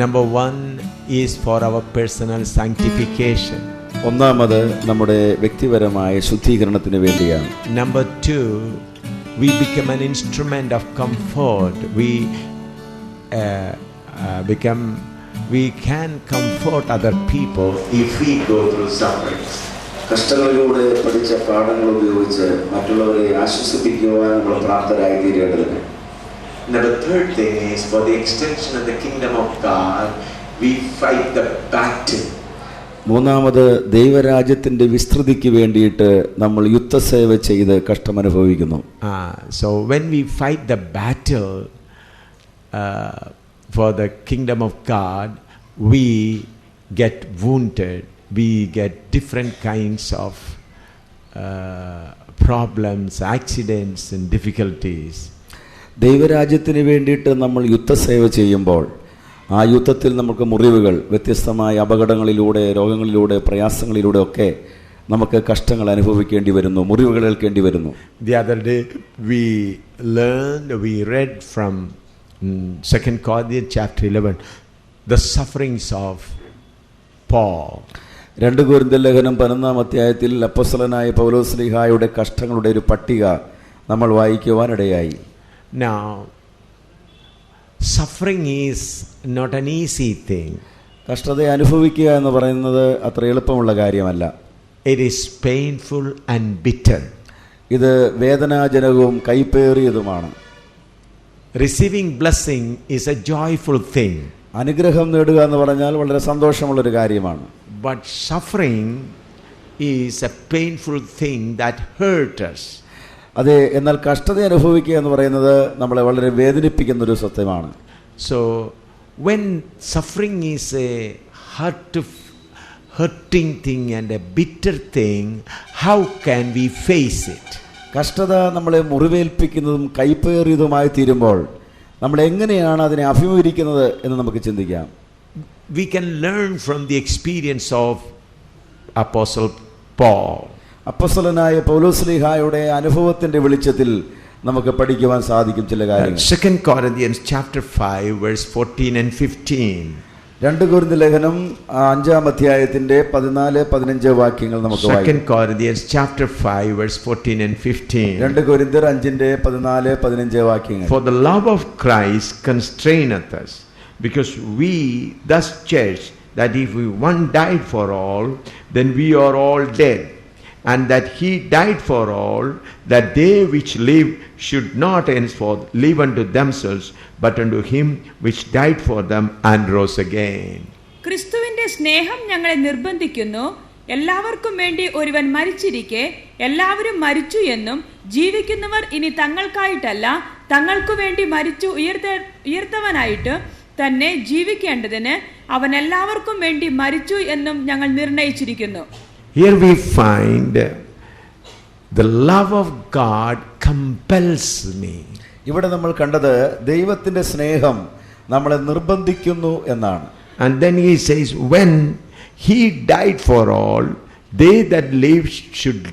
Number one is for our personal sanctification. ഒന്നാമത് നമ്മുടെ വ്യക്തിപരമായ ശുദ്ധീകരണത്തിന് വേണ്ടിയാണ്. Number two, we become an instrument of comfort. We can comfort other people if we go through sufferings. കഷ്ടങ്ങളിലൂടെ പഠിച്ച പാഠങ്ങൾ ഉപയോഗിച്ച് മറ്റുള്ളവരെ ആശ്വസിപ്പിക്കുവാനുള്ള പ്രാപ്തരായി തീരേണ്ടതിന്. Now the third thing is for the extension of the kingdom of God, we fight the battle. മൂന്നാമത് ദൈവരാജ്യത്തിന്റെ വിസ്തൃതിക്ക് വേണ്ടിയിട്ട് നമ്മൾ യുദ്ധസേവ ചെയ്ത് കഷ്ടമനുഭവിക്കുന്നു. So when we fight the battle for the kingdom of God, we get wounded. We get different kinds of problems, accidents and difficulties. ദൈവരാജ്യത്തിന് വേണ്ടിയിട്ട് നമ്മൾ യുദ്ധസേവ ചെയ്യുമ്പോൾ ആ യുദ്ധത്തിൽ നമുക്ക് മുറിവുകൾ, വ്യത്യസ്തമായ അപകടങ്ങളിലൂടെ, രോഗങ്ങളിലൂടെ, പ്രയാസങ്ങളിലൂടെ ഒക്കെ നമുക്ക് കഷ്ടങ്ങൾ അനുഭവിക്കേണ്ടി വരുന്നു, മുറിവുകൾ ഏൽക്കേണ്ടി വരുന്നു. The other day we read from 2 Corinthians chapter 11 the sufferings of Paul. 2 കൊരിന്ത്യർ ലേഖനം 11-ാം അധ്യായത്തിൽ അപ്പോസ്തലനായ പൗലോസ്ലീഹായുടെ കഷ്ടങ്ങളുടെ ഒരു പട്ടിക നമ്മൾ വായിക്കുവാനിടയായി. Now suffering is not an easy thing. കഷ്ടത അനുഭവിക്കുക എന്ന് പറയുന്നത് അത്ര എളുപ്പമുള്ള കാര്യമല്ല. It is painful and bitter. ഇത് വേദനാജനകവും കൈപ്പേറിയതുമാണ്. Receiving blessing is a joyful thing. അനുഗ്രഹം നേടുക എന്ന് പറഞ്ഞാൽ വളരെ സന്തോഷമുള്ളൊരു കാര്യമാണ്. But suffering is a painful thing that hurts us. അതെ, എന്നാൽ കഷ്ടത അനുഭവിക്കുക എന്ന് പറയുന്നത് നമ്മളെ വളരെ വേദനിപ്പിക്കുന്നൊരു സത്യമാണ്. So when suffering is a hurting thing and a bitter thing, how can we face it? കഷ്ടത നമ്മളെ മുറിവേൽപ്പിക്കുന്നതും കൈപ്പേറിയതുമായി തീരുമ്പോൾ നമ്മൾ എങ്ങനെയാണ് അതിനെ അഭിമുഖീകരിക്കുന്നത് എന്ന് നമുക്ക് ചിന്തിക്കാം. We can learn from the experience of Apostle Paul. അപ്പോസ്തലനായ പൗലോസ്ലീഹായുടെ അനുഭവത്തിന്റെ വെളിച്ചത്തിൽ നമുക്ക് പഠിക്കുവാൻ സാധിക്കും ചില കാര്യങ്ങൾ. 2 Corinthians chapter 5 verse 14 and 15. 2 കൊരിന്ത്യർ ലേഖനം 5-ാം അധ്യായത്തിന്റെ 14-15 വാക്യങ്ങൾ നമുക്ക് വായിക്കാം. 2 Corinthians chapter 5 verse 14 and 15. 2 കൊരിന്ത്യർ 5-ന്റെ 14-15 വാക്യങ്ങൾ. For the love of Christ constraineth us, because we thus judge that if we one died for all, then we are all dead, and that he died for all, that they which live should not henceforth live unto themselves, but unto him which died for them and rose again. ക്രിസ്തുവിന്റെ സ്നേഹം ഞങ്ങളെ നിർബന്ധിക്കുന്നു, എല്ലാവർക്കും വേണ്ടി ഒരുവൻ മരിച്ചിരിക്കെ എല്ലാവരും മരിച്ചു എന്നും ജീവിക്കുന്നവർ ഇനി തങ്ങൾക്കായിട്ടല്ല തങ്ങൾക്കു വേണ്ടി മരിച്ചു ഉയർത്തവനായിട്ട് തന്നെ ജീവിക്കേണ്ടതിന് അവൻ എല്ലാവർക്കും വേണ്ടി മരിച്ചു എന്നും ഞങ്ങൾ നിർണയിച്ചിരിക്കുന്നു. Here we find the love of God compels me. ഇവിടെ നമ്മൾ കണ്ടത് ദൈവത്തിന്റെ സ്നേഹം നമ്മളെ നിർബന്ധിക്കുന്നു എന്നാണ്. And then he says, when he died for all, they that live should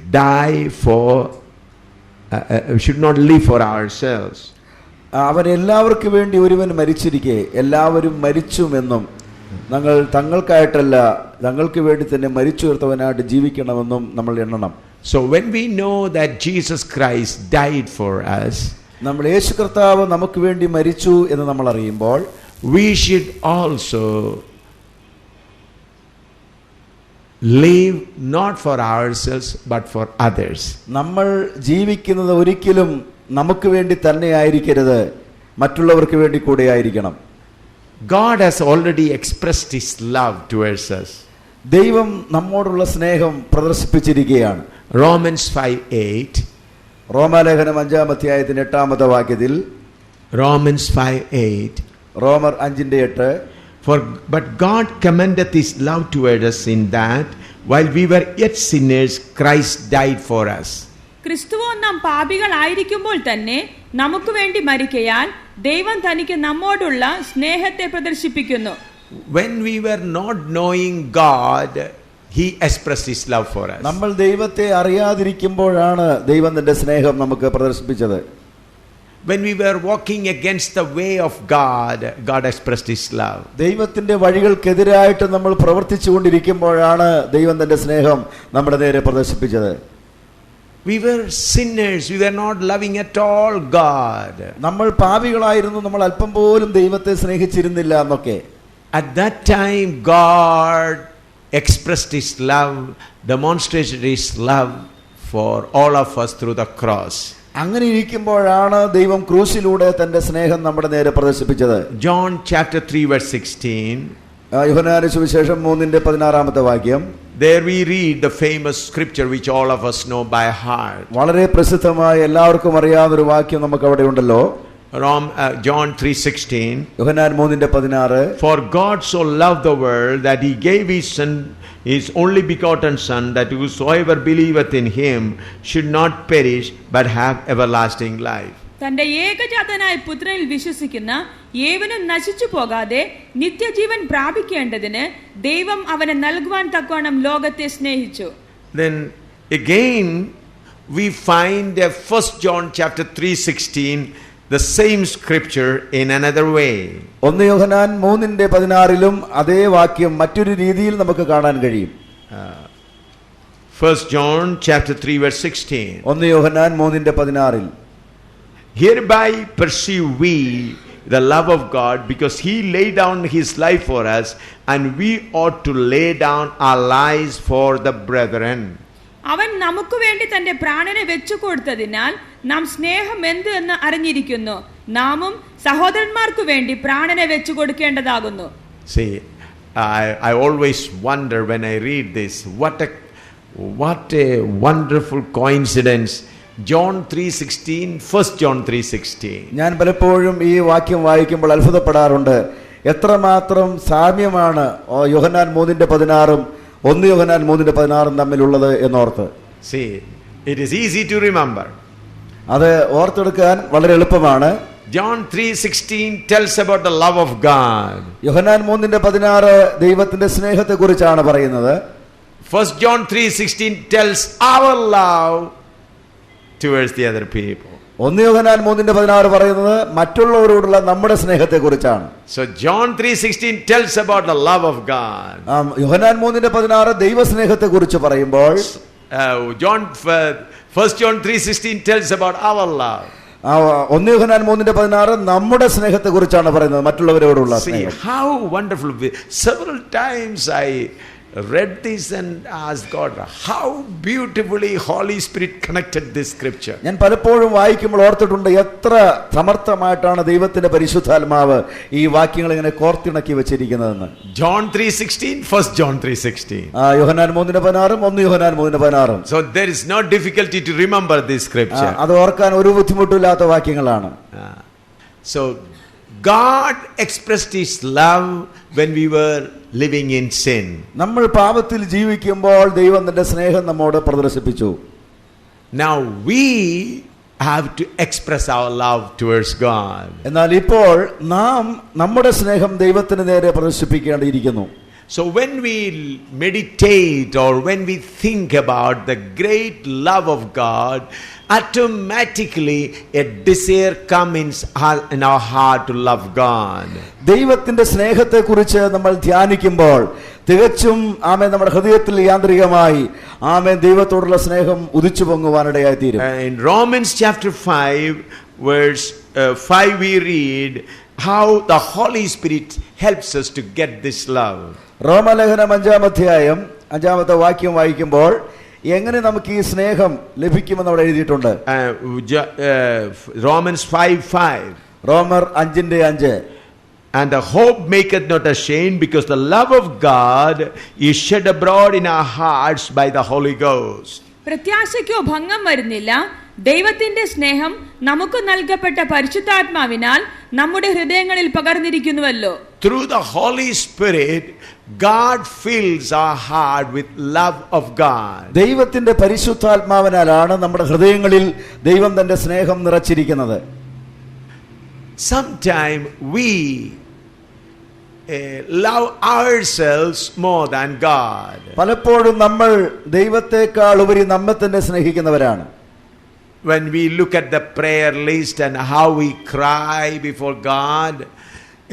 not live for ourselves. അവൻ എല്ലാവർക്കും വേണ്ടി ഒരുവൻ മരിച്ചിരിക്കെ എല്ലാവരും മരിച്ചുമെന്നും ഞങ്ങൾ തങ്ങൾക്കായിട്ടല്ല തങ്ങൾക്ക് വേണ്ടി തന്നെ മരിച്ചുയർത്തവനായിട്ട് ജീവിക്കണമെന്നും നമ്മൾ എണ്ണണം. So when we know that Jesus Christ died for us, നമ്മൾ യേശു കർത്താവ് നമുക്ക് വേണ്ടി മരിച്ചു എന്ന് നമ്മൾ അറിയുമ്പോൾ we should also live not for ourselves but for others. നമ്മൾ ജീവിക്കുന്നത് ഒരിക്കലും നമുക്ക് വേണ്ടി തന്നെ ആയിരിക്കരുത്, മറ്റുള്ളവർക്ക് വേണ്ടി കൂടെ ആയിരിക്കണം. God has already expressed his love towards us. ദൈവം നമ്മോടുള്ള സ്നേഹം പ്രദർശിപ്പിച്ചിരിക്കുകയാണ്. Romans 5:8. റോമാലേഖനം 5-ാം അധ്യായത്തിന്റെ 8-ാമത്തെ വാക്യത്തിൽ Romans 5:8. റോമർ 5-8. But God commendeth his love toward us in that while we were yet sinners Christ died for us. ക്രിസ്തുവോ നാം പാപികളായിരിക്കുമ്പോൾ തന്നെ നമുക്ക് വേണ്ടി മരിക്കയാൽ ദൈവം തനിക്ക് നമ്മോടുള്ള സ്നേഹത്തെ പ്രദർശിപ്പിക്കുന്നു. When we were not knowing God, he expressed his love for us. നമ്മൾ ദൈവത്തെ അറിയാതിരിക്കുമ്പോഴാണ് ദൈവം തന്റെ സ്നേഹം നമുക്ക് പ്രദർശിപ്പിച്ചത്. when we were walking against the way of God, God expressed His love. ദൈവത്തിന്റെ വഴികൾക്കെതിരായിട്ട് നമ്മൾ പ്രവർത്തിച്ചുകൊണ്ടിരിക്കുമ്പോഴാണ് ദൈവം തന്റെ സ്നേഹം നമ്മുടെ നേരെ പ്രദർശിപ്പിച്ചത്. We were sinners. We were not loving at all God. നമ്മൾ പാപികളായിരുന്നു, നമ്മൾ അല്പം പോലും ദൈവത്തെ സ്നേഹിച്ചിരുന്നില്ല എന്നൊക്കെ. At that time, God expressed His love, demonstrated His love for all of us through the cross. അങ്ങനെ ഇരിക്കുമ്പോഴാണ് ദൈവം ക്രൂശിലൂടെ തന്റെ സ്നേഹം നമ്മുടെ നേരെ പ്രദർശിപ്പിച്ചത്. John chapter 3 verse 16. യോഹന്നാന്റെ സുവിശേഷം 3:16 വാക്യം. There we read the famous scripture which all of us know by heart. വളരെ പ്രസിദ്ധമായ എല്ലാവർക്കും അറിയാവുന്ന ഒരു വാക്യം നമുക്ക് അവിടെ ഉണ്ടല്ലോ. John 3:16. Yohannan 3:16. For God so loved the world that He gave His only begotten Son, that whosoever believeth in Him should not perish but have everlasting life. തന്റെ ഏകജാതനായ പുത്രനിൽ വിശ്വസിക്കുന്ന ഏവനും നശിച്ചു പോകാതെ നിത്യജീവൻ പ്രാപിക്കേണ്ടതിന് ദൈവം അവനെ നൽകുവാൻ തക്കവണ്ണം ലോകത്തെ സ്നേഹിച്ചു. Then again we find 1 John chapter 3:16, the same scripture in another way. 1 യോഹന്നാൻ 3:16 അതേ വാക്യം മറ്റൊരു രീതിയിൽ നമുക്ക് കാണാൻ കഴിയും. 1 John chapter 3 verse 16. 1 Yohannan 3:16. Hereby perceive we the love of God, because He laid down His life for us, and we ought to lay down our lives for the brethren. അവൻ നമുക്ക് വേണ്ടി തന്റെ പ്രാണനെ വെച്ചു കൊടുത്തതിനാൽ നാം സ്നേഹം എന്ത് എന്ന് അറിഞ്ഞിരിക്കുന്നു. നാമും സഹോദരന്മാർക്ക് വേണ്ടി പ്രാണനെ വെച്ചു കൊടുക്കേണ്ടതാകുന്നു. See, I always wonder when I read this, what a wonderful coincidence. John 3:16, 1 John 3:16. ഞാൻ പലപ്പോഴും ഈ വാക്യം വായിക്കുമ്പോൾ അത്ഭുതപ്പെടാറുണ്ട്. എത്രമാത്രം സാമ്യമാണ് യോഹന്നാൻ 3:16 1 യോഹന്നാൻ 3:16 തമ്മിലുള്ളത് എന്നോർത്ത്. See, it is easy to remember. അത് ഓർത്തെടുക്കാൻ വളരെ എളുപ്പമാണ്. John 3:16 tells about the love of God. യോഹന്നാൻ 3:16 ദൈവത്തിന്റെ സ്നേഹത്തെ കുറിച്ചാണ് പറയുന്നത്. 1 John 3:16 tells our love towards the other people. 1 യോഹന്നാൻ 3:16 പറയുന്നത് മറ്റുള്ളവരോടുള്ള നമ്മുടെ സ്നേഹത്തെ കുറിച്ചാണ്. So John 3:16 tells about the love of God. യോഹന്നാൻ 3:16 ദൈവസ്നേഹത്തെ കുറിച്ച് പറയുമ്പോൾ 1 John 3:16 tells about our love. 1 യോഹന്നാൻ 3:16 നമ്മുടെ സ്നേഹത്തെ കുറിച്ചാണ് പറയുന്നത്, മറ്റുള്ളവരോടുള്ള സ്നേഹം. See how wonderful. Several times I read this and asked God how beautifully Holy Spirit connected this scripture. ഞാൻ പലപ്പോഴും വായിക്കുമ്പോൾ ഓർത്തിട്ടുണ്ട് എത്ര സമർത്ഥമായിട്ടാണ് ദൈവത്തിന്റെ പരിശുദ്ധാത്മാവ് ഈ വാക്യങ്ങൾ ഇങ്ങനെ കോർത്തിണക്കി വെച്ചിരിക്കുന്നതെന്ന്. John 3:16, 1 John 3:16. Yohannan 3:16 1 Yohannan 3:16. So there is no difficulty to remember this scripture. അത് ഓർക്കാൻ ഒരു ബുദ്ധിമുട്ടില്ലാത്ത വാക്യങ്ങളാണ്. So God expressed His love when we were living in sin. നമ്മൾ പാപത്തിൽ ജീവിക്കുമ്പോൾ ദൈവം തന്റെ സ്നേഹം നമ്മോട് പ്രദർശിപ്പിച്ചു. Now we have to express our love towards God. എന്നാൽ ഇപ്പോൾ നാം നമ്മുടെ സ്നേഹം ദൈവത്തിന് നേരെ പ്രദർശിപ്പിക്കേണ്ടിയിരിക്കുന്നു. So when we meditate or when we think about the great love of God, automatically a desire comes in our heart to love God. ദൈവത്തിന്റെ സ്നേഹത്തെ കുറിച്ച് നമ്മൾ ധ്യാനിക്കുമ്പോൾ തികച്ചും നമ്മുടെ ഹൃദയത്തിൽ യാന്ത്രികമായി ദൈവത്തോടുള്ള സ്നേഹം ഉദിച്ചു പൊങ്ങുവാനിടയായി തീരും. In Romans chapter 5 verse 5 we read how the Holy Spirit helps us to get this love. റോമലേഖനം 5-ാം അധ്യായം 5-ാമത്തെ വാക്യം വായിക്കുമ്പോൾ എങ്ങനെ നമുക്ക് ഈ സ്നേഹം ലഭിക്കുമെന്ന് അവിടെ എഴുതിയിട്ടുണ്ട്. Romans 5:5. റോമർ 5:5. And the hope maketh not ashamed, because the love of God is shed abroad in our hearts by the Holy Ghost. പ്രത്യാശയ്ക്കോ ഭംഗം വരുന്നില്ല. ദൈവത്തിന്റെ സ്നേഹം നമുക്ക് നൽകപ്പെട്ട പരിശുദ്ധാത്മാവിനാൽ നമ്മുടെ ഹൃദയങ്ങളിൽ പകർന്നിരിക്കുന്നുവല്ലോ. Through the Holy Spirit, God fills our heart with love of God. ദൈവത്തിന്റെ പരിശുദ്ധാത്മാവിനാലാണ് നമ്മുടെ ഹൃദയങ്ങളിൽ ദൈവം തന്റെ സ്നേഹം നിറച്ചിരിക്കുന്നത്. Sometimes we love ourselves more than God. പലപ്പോഴും നമ്മൾ ദൈവത്തെക്കാൾ ഉപരി നമ്മെ തന്നെ സ്നേഹിക്കുന്നവരാണ്. when we look at the prayer list and how we cry before God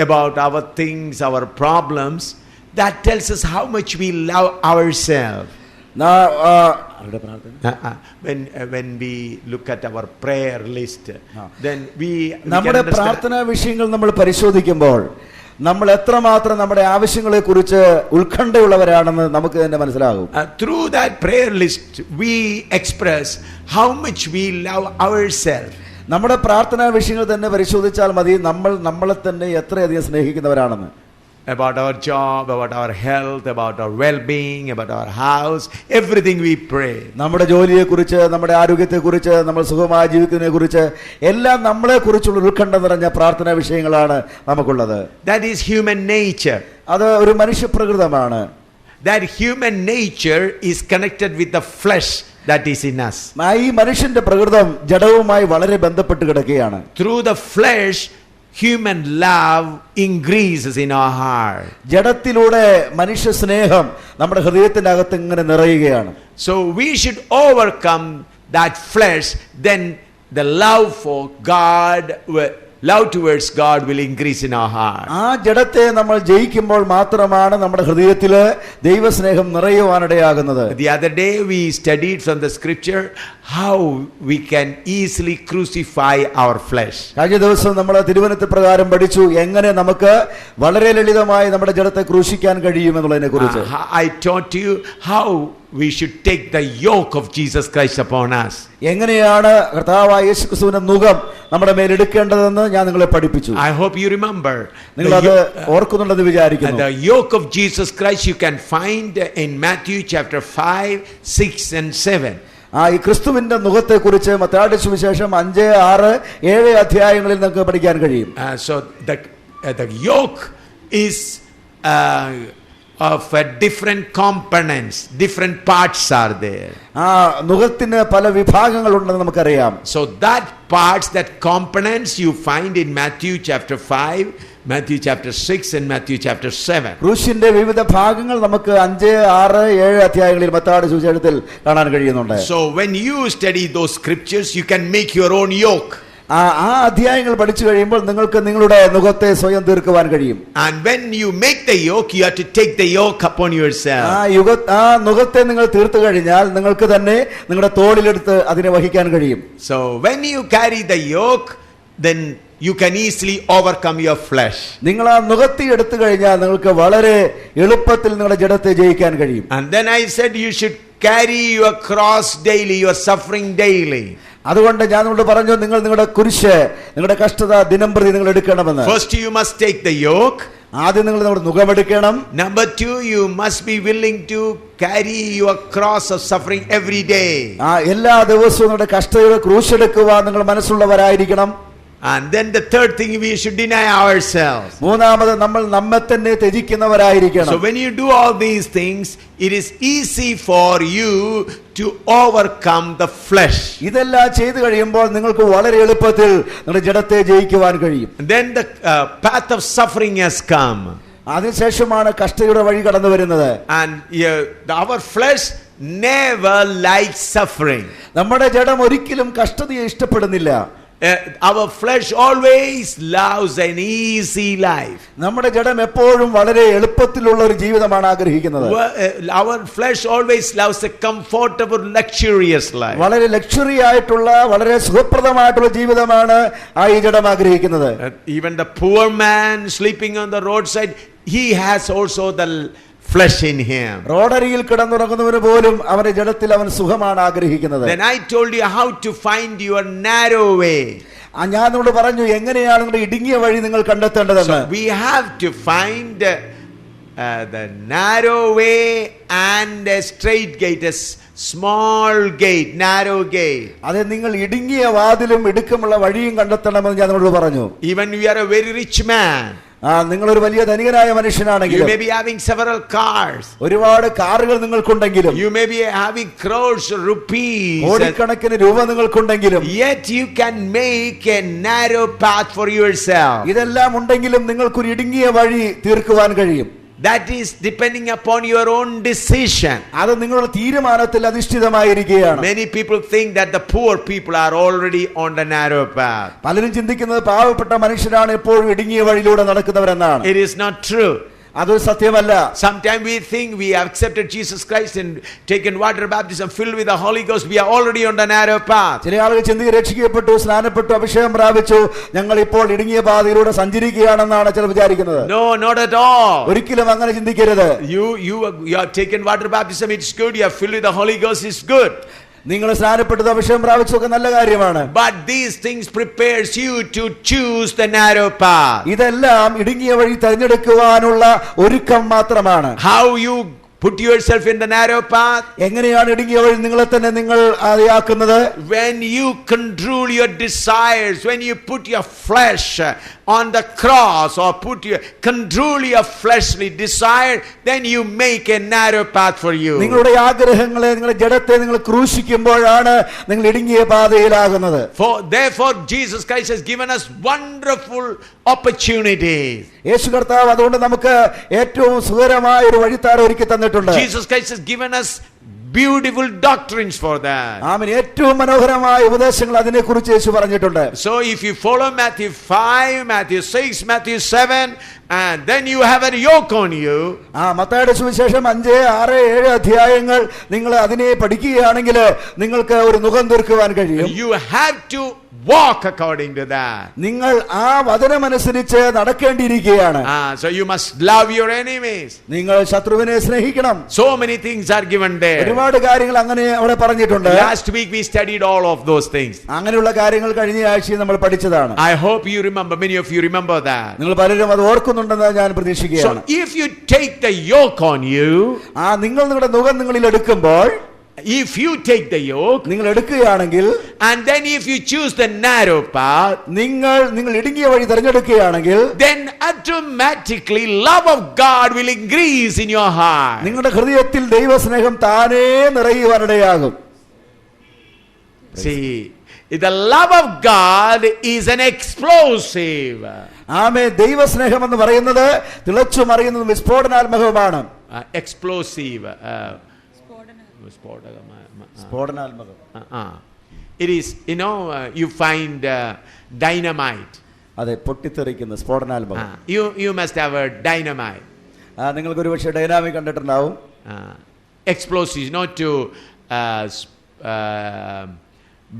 about our things, our problems, that tells us how much we love ourselves. When we look at our prayer list, then we നമ്മുടെ പ്രാർത്ഥനാ വിഷയങ്ങൾ നമ്മൾ പരിശോധിക്കുമ്പോൾ നമ്മൾ എത്രമാത്രം നമ്മുടെ ആവശ്യങ്ങളെ കുറിച്ച് ഉത്കണ്ഠയുള്ളവരാണെന്ന് നമുക്ക് തന്നെ മനസ്സിലാകും. Through that prayer list we express how much we love ourselves. നമ്മുടെ പ്രാർത്ഥനാ വിഷയങ്ങൾ തന്നെ പരിശോധിച്ചാൽ മതി നമ്മൾ നമ്മളെ തന്നെ എത്രയധികം സ്നേഹിക്കുന്നവരാണെന്ന്. About our job, about our health, about our well-being, about our house, everything we pray. നമ്മുടെ ജോലിയെ കുറിച്ച്, നമ്മുടെ ആരോഗ്യത്തെ കുറിച്ച്, നമ്മൾ സുഖമായി ജീവിക്കുന്നതിനെ കുറിച്ച് എല്ലാം നമ്മളെ കുറിച്ചുള്ള ഉത്കണ്ഠ നിറഞ്ഞ പ്രാർത്ഥനാ വിഷയങ്ങളാണ് നമുക്കുള്ളത്. That is human nature. അത് ഒരു മനുഷ്യ പ്രകൃതമാണ്. That human nature is connected with the flesh that is in us. ഈ മനുഷ്യന്റെ പ്രകൃതം ജഡവുമായി വളരെ ബന്ധപ്പെട്ട് കിടക്കുകയാണ്. Through the flesh human love increases in our heart. ജഡത്തിലൂടെ മനുഷ്യ സ്നേഹം നമ്മുടെ ഹൃദയത്തിന്റെ അകത്ത് ഇങ്ങനെ നിറയുകയാണ്. So we should overcome that flesh, then the love for God, love towards God will increase in our heart. ആ ജഡത്തെ നമ്മൾ ജയിക്കുമ്പോൾ മാത്രമാണ് നമ്മുടെ ഹൃദയത്തില് ദൈവസ്നേഹം നിറയുവാനിടയാകുന്നത്. The other day we studied from the scripture how we can easily crucify our flesh. കഴിഞ്ഞ ദിവസം നമ്മൾ തിരുവചന പ്രകാരം പഠിച്ചു എങ്ങനെ നമുക്ക് വളരെ ലളിതമായി നമ്മുടെ ജഡത്തെ ക്രൂശിക്കാൻ കഴിയുമെന്നുള്ളതിനെ കുറിച്ച്. I taught you how we should take the yoke of Jesus Christ upon us. എങ്ങനെയാണ് കർത്താവായ യേശുക്രിസ്തുവിന്റെ നുകം നമ്മുടെ മേൽ എടുക്കേണ്ടതെന്ന് ഞാൻ നിങ്ങളെ പഠിപ്പിച്ചു. I hope you remember. നിങ്ങൾ അത് ഓർക്കുന്നുണ്ടെന്ന് വിചാരിക്കുന്നു. The yoke of Jesus Christ you can find in Matthew chapter 5, 6 and 7. ഈ ക്രിസ്തുവിന്റെ നുകത്തെ കുറിച്ച് മത്തായിയുടെ സുവിശേഷം 5, 6, 7 അധ്യായങ്ങളിൽ നമുക്ക് പഠിക്കാൻ കഴിയും. So the yoke is of different components, different parts are there. നുകത്തിന് പല വിഭാഗങ്ങളുണ്ടെന്ന് നമുക്കറിയാം. So that parts, that components you find in Matthew chapter 5, Matthew chapter 6 and Matthew chapter 7. ക്രൂശിന്റെ വിവിധ ഭാഗങ്ങൾ നമുക്ക് 5, 6, 7 അധ്യായങ്ങളിൽ മത്തായിയുടെ സുവിശേഷത്തിൽ കാണാൻ കഴിയുന്നുണ്ട്. So when you study those scriptures you can make your own yoke. ആ അധ്യായങ്ങൾ പഠിച്ചു കഴിയുമ്പോൾ നിങ്ങൾക്ക് നിങ്ങളുടെ നുകത്തെ സ്വയം തീർക്കുവാൻ കഴിയും. And when you make the yoke you have to take the yoke upon yourself. ആ നുകത്തെ നിങ്ങൾ തീർത്തു കഴിഞ്ഞാൽ നിങ്ങൾക്ക് തന്നെ നിങ്ങളുടെ തോളിലെടുത്ത് അതിനെ വഹിക്കാൻ കഴിയും. So when you carry the yoke then you can easily overcome your flesh. നിങ്ങൾ ആ നുകത്തി എടുത്തു കഴിഞ്ഞാൽ നിങ്ങൾക്ക് വളരെ എളുപ്പത്തിൽ നിങ്ങളുടെ ജഡത്തെ ജയിക്കാൻ കഴിയും. And then I said you should carry your cross daily, your suffering daily. അതുകൊണ്ട് ഞാൻ നിങ്ങളോട് പറഞ്ഞു നിങ്ങൾ നിങ്ങളുടെ കുരിശ്, നിങ്ങളുടെ കഷ്ടത ദിനംപ്രതി നിങ്ങൾ എടുക്കണമെന്ന്. First you must take the yoke. ആദ്യം നിങ്ങൾ നിങ്ങളുടെ നുകമെടുക്കണം. Number 2 you must be willing to carry your cross of suffering every day. എല്ലാ ദിവസവും നിങ്ങളുടെ കഷ്ടതയുടെ ക്രൂശ് എടുക്കുവാൻ നിങ്ങൾ മനസ്സുള്ളവരായിരിക്കണം. And then the third thing we should deny ourselves. മൂന്നാമത് നമ്മൾ നമ്മെ തന്നെ ത്യജിക്കുന്നവരായിരിക്കണം. So when you do all these things it is easy for you to overcome the flesh. ഇതെല്ലാം ചെയ്തു കഴിയുമ്പോൾ നിങ്ങൾക്ക് വളരെ എളുപ്പത്തിൽ നിങ്ങളുടെ ജഡത്തെ ജയിക്കുവാൻ കഴിയും. Then the path of suffering has come. അതിനുശേഷമാണ് കഷ്ടതയുടെ വഴി കടന്നു വരുന്നത്. And our flesh never likes suffering. നമ്മുടെ ജഡം ഒരിക്കലും കഷ്ടതയെ ഇഷ്ടപ്പെടുന്നില്ല. Our flesh always loves an easy life. നമ്മുടെ ജഡം എപ്പോഴും വളരെ എളുപ്പത്തിലുള്ള ഒരു ജീവിതമാണ് ആഗ്രഹിക്കുന്നത്. Our flesh always loves a comfortable, luxurious life. വളരെ ലക്ഷറി ആയിട്ടുള്ള വളരെ സുഖപ്രദമായിട്ടുള്ള ജീവിതമാണ് ഈ ജഡം ആഗ്രഹിക്കുന്നത്. Even the poor man sleeping on the roadside, he has also the flesh in him. റോഡരികിൽ കിടന്നുറങ്ങുന്നവന് പോലും അവന്റെ ജഡത്തിൽ അവൻ സുഖമാണ് ആഗ്രഹിക്കുന്നത്. Then I told you how to find your narrow way. ഞാൻ നിങ്ങളോട് പറഞ്ഞു എങ്ങനെയാണ് നിങ്ങളുടെ ഇടുങ്ങിയ വഴി നിങ്ങൾ കണ്ടെത്തേണ്ടതെന്ന്. So we have to find the narrow way and a straight gate, a small gate, narrow gate. അതെ, നിങ്ങൾ ഇടുങ്ങിയ വാതിലും ഇടുക്കമുള്ള വഴിയും കണ്ടെത്തണമെന്ന് ഞാൻ നിങ്ങളോട് പറഞ്ഞു. Even we are a very rich man. നിങ്ങളൊരു വലിയ ധനികനായ മനുഷ്യനാണെങ്കിൽ, you may be having several cars, ഒരുപാട് കാറുകൾ നിങ്ങൾക്കുണ്ടെങ്കിലും, you may be having crores of rupees, കോടിക്കണക്കിന് രൂപ നിങ്ങൾക്കുണ്ടെങ്കിലും, yet you can make a narrow path for yourself. ഇതെല്ലാം ഉണ്ടെങ്കിലും നിങ്ങൾക്കൊരു ഇടുങ്ങിയ വഴി തീർക്കുവാൻ കഴിയും. that is depending upon your own decision. അത് നിങ്ങളുടെ തീരുമാനത്തിൽ അധിഷ്ഠിതമായിരിക്കുകയാണ്. Many people think that the poor people are already on the narrow path. പലരും ചിന്തിക്കുന്നത് പാവപ്പെട്ട മനുഷ്യരാണ് എപ്പോഴും ഇടുങ്ങിയ വഴിയിലൂടെ നടക്കുന്നവരെന്നാണ്. It is not true. അതൊരു സത്യമല്ല. Sometimes we think we have accepted Jesus Christ and taken water baptism filled with the Holy Ghost. We are already on the narrow path. ചില ആളുകൾ ചിന്തിച്ച് രക്ഷിക്കപ്പെട്ടു, സ്നാനപ്പെട്ടു, അഭിഷേകം പ്രാപിച്ചു, ഞങ്ങൾ ഇപ്പോൾ ഇടുങ്ങിയ പാതയിലൂടെ സഞ്ചരിക്കുകയാണെന്നാണ് ചിലർ വിചാരിക്കുന്നത്. No, not at all. ഒരിക്കലും അങ്ങനെ ചിന്തിക്കരുത്. You have taken water baptism, it's good. You are filled with the Holy Ghost, it's good. നിങ്ങൾ സ്നാനപ്പെട്ടത് അഭിഷേകം പ്രാപിച്ചൊക്കെ നല്ല കാര്യമാണ്. But these things prepares you to choose the narrow path. ഇതെല്ലാം ഇടുങ്ങിയ വഴി തിരഞ്ഞെടുക്കുവാനുള്ള ഒരുക്കം മാത്രമാണ്. How you put yourself in the narrow path? എങ്ങനെയാണ് ഇടുങ്ങിയ വഴി നിങ്ങളെ തന്നെ നിങ്ങൾ ആക്കുന്നത്? When you control your desires, when you put your flesh on the cross or control your fleshly desire, then you make a narrow path for you. നിങ്ങളുടെ ആഗ്രഹങ്ങളെ, നിങ്ങളുടെ ജഡത്തെ നിങ്ങൾ ക്രൂശിക്കുമ്പോഴാണ് നിങ്ങൾ ഇടുങ്ങിയ പാതയിലാകുന്നത്. Therefore Jesus Christ has given us wonderful opportunities. യേശു കർത്താവ് അതുകൊണ്ട് നമുക്ക് ഏറ്റവും സുഖകരമായ ഒരു വഴിത്താര ഒരുക്കി തന്നിട്ടുണ്ട്. Jesus Christ has given us beautiful doctrines for that. ആമേൻ. ഏറ്റവും മനോഹരമായ ഉപദേശങ്ങൾ അതിനെക്കുറിച്ച് യേശു പറഞ്ഞിട്ടുണ്ട്. So if you follow Matthew 5, Matthew 6, Matthew 7, and then you have a yoke on you. മത്തായിയുടെ സുവിശേഷം 5, 6, 7 അധ്യായങ്ങൾ നിങ്ങൾ അതിനെ പഠിക്കുകയാണെങ്കിൽ നിങ്ങൾക്ക് ഒരു നുകം തീർക്കുവാൻ കഴിയും. You have to walk according to that. നിങ്ങൾ ആ വചനമനുസരിച്ച് നടക്കേണ്ടിയിരിക്കുകയാണ്. So you must love your enemies. നിങ്ങൾ ശത്രുവിനെ സ്നേഹിക്കണം. So many things are given there. ഒരുപാട് കാര്യങ്ങൾ അങ്ങനെ അവിടെ പറഞ്ഞിട്ടുണ്ട്. Last week we studied all of those things. അങ്ങനെയുള്ള കാര്യങ്ങൾ കഴിഞ്ഞ ആഴ്ചയിൽ നമ്മൾ പഠിച്ചതാണ്. I hope you remember, many of you remember that. നിങ്ങൾ പലരും അത് ഓർക്കുന്നുണ്ടെന്ന് ഞാൻ പ്രതീക്ഷിക്കുകയാണ്. So if you take the yoke on you, നിങ്ങൾ നിങ്ങളുടെ നുകം നിങ്ങളിൽ എടുക്കുമ്പോൾ, if you take the yoke, നിങ്ങൾ എടുക്കുകയാണെങ്കിൽ, and then if you choose the narrow path, നിങ്ങൾ ഇടുങ്ങിയ വഴി തിരഞ്ഞെടുക്കുകയാണെങ്കിൽ, then automatically love of God will increase in your heart. നിങ്ങളുടെ ഹൃദയത്തിൽ ദൈവസ്നേഹം താനേ നിറയുവാനിടയാകും. See, the love of God is an explosive. ആമേൻ. ദൈവസ്നേഹം എന്ന് പറയുന്നത് തിളച്ചു മറിയുന്നതും വിസ്ഫോടനാത്മകവുമാണ്. Explosive. സ്ഫോടനാത്മകം. It is, you find dynamite. അതെ, പൊട്ടിത്തെറിക്കുന്ന സ്ഫോടനാത്മകം. You must have a dynamite. നിങ്ങൾക്ക് ഒരു പക്ഷേ ഡൈനാമിക് കണ്ടിട്ടുണ്ടാവും. Explosives, not to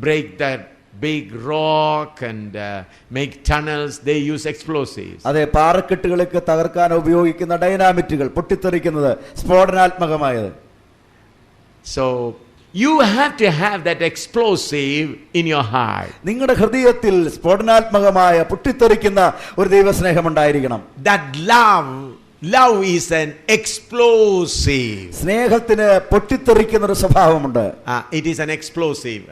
break that big rock and make tunnels. They use explosives. അതെ, പാറക്കെട്ടുകളൊക്കെ തകർക്കാൻ ഉപയോഗിക്കുന്ന ഡൈനാമിറ്റുകൾ, പൊട്ടിത്തെറിക്കുന്നത് സ്ഫോടനാത്മകമായത്. So you have to have that explosive in your heart. നിങ്ങളുടെ ഹൃദയത്തിൽ സ്ഫോടനാത്മകമായ പൊട്ടിത്തെറിക്കുന്ന ഒരു ദൈവസ്നേഹം ഉണ്ടായിരിക്കണം. That love is an explosive. സ്നേഹത്തിന് പൊട്ടിത്തെറിക്കുന്ന ഒരു സ്വഭാവമുണ്ട്. It is an explosive.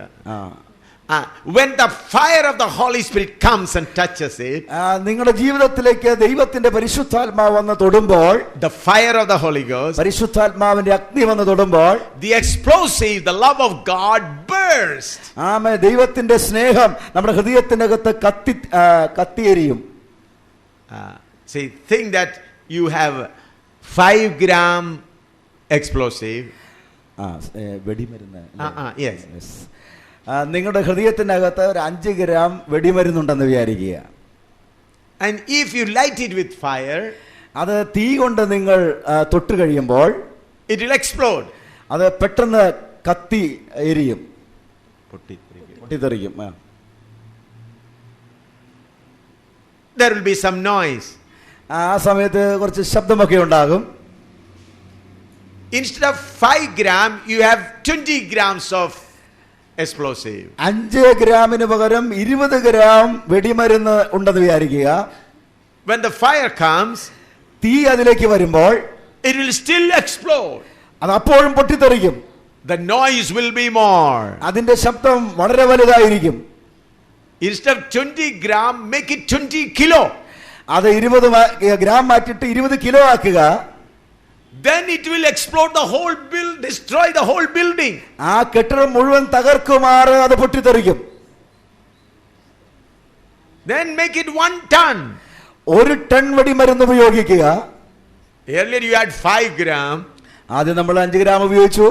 When the fire of the Holy Spirit comes and touches it, നിങ്ങളുടെ ജീവിതത്തിലേക്ക് ദൈവത്തിന്റെ പരിശുദ്ധാത്മാവ് വന്ന് തൊടുമ്പോൾ, the fire of the Holy Ghost, പരിശുദ്ധാത്മാവിന്റെ അഗ്നി വന്ന് തൊടുമ്പോൾ, the explosive, the love of God burst. ആമേൻ. ദൈവത്തിന്റെ സ്നേഹം നമ്മുടെ ഹൃദയത്തിനകത്ത് കത്തിയെരിയും. See, think that you have 5 gram explosive. വെടിമരുന്ന്. Yes. നിങ്ങളുടെ ഹൃദയത്തിനകത്ത് ഒരു 5 ഗ്രാം വെടിമരുന്നുണ്ടെന്ന് വിചാരിക്കുക. And if you light it with fire, അത് തീ കൊണ്ട് നിങ്ങൾ തൊട്ട് കഴിയുമ്പോൾ, it will explode. അത് പെട്ടെന്ന് കത്തി എരിയും, പൊട്ടിത്തെറിക്കും. There will be some noise. ആ സമയത്ത് കുറച്ച് ശബ്ദമൊക്കെ ഉണ്ടാകും. Instead of 5 gram, you have 20 grams of explosive. 5 ഗ്രാമിന് പകരം 20 ഗ്രാം വെടിമരുന്ന് ഉണ്ടെന്ന് വിചാരിക്കുക. When the fire comes, തീ അതിലേക്ക് വരുമ്പോൾ, it will still explode. അത് അപ്പോഴും പൊട്ടിത്തെറിക്കും. The noise will be more. അതിന്റെ ശബ്ദം വളരെ വലുതായിരിക്കും. Instead of 20 gram, make it 20 kilo. അത് 20 ഗ്രാം മാറ്റിയിട്ട് 20 കിലോ ആക്കുക. Then it will explode the whole destroy the whole building. ആ കെട്ടിടം മുഴുവൻ തകർക്കുമാറ് അത് പൊട്ടിത്തെറിക്കും. Then make it 1 ton. 1 ton വെടിമരുന്ന് ഉപയോഗിക്കുക. Earlier you had 5 grams. ആദ്യം നമ്മൾ 5 ഗ്രാം ഉപയോഗിച്ചു,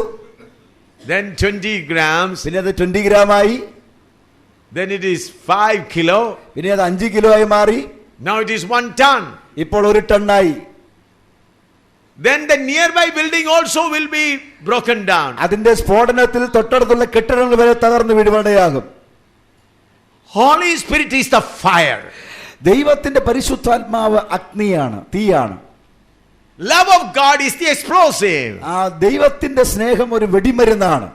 Then 20 grams. പിന്നെ അത് 20 ഗ്രാം ആയി, Then it is 5 kilo. പിന്നെ അത് 5 കിലോ ആയി മാറി, Now it is 1 ton. ഇപ്പോൾ 1 ടണ്ണായി. Then the nearby building also will be broken down. അതിന്റെ സ്ഫോടനത്തിൽ തൊട്ടടുത്തുള്ള കെട്ടിടങ്ങൾ വരെ തകർന്നു വീഴുവാനിടയാകും. Holy Spirit is the fire. ദൈവത്തിന്റെ പരിശുദ്ധാത്മാവ് അഗ്നിയാണ്, തീയാണ്. Love of God is the explosive. ആ ദൈവത്തിന്റെ സ്നേഹം ഒരു വെടിമരുന്നാണ്.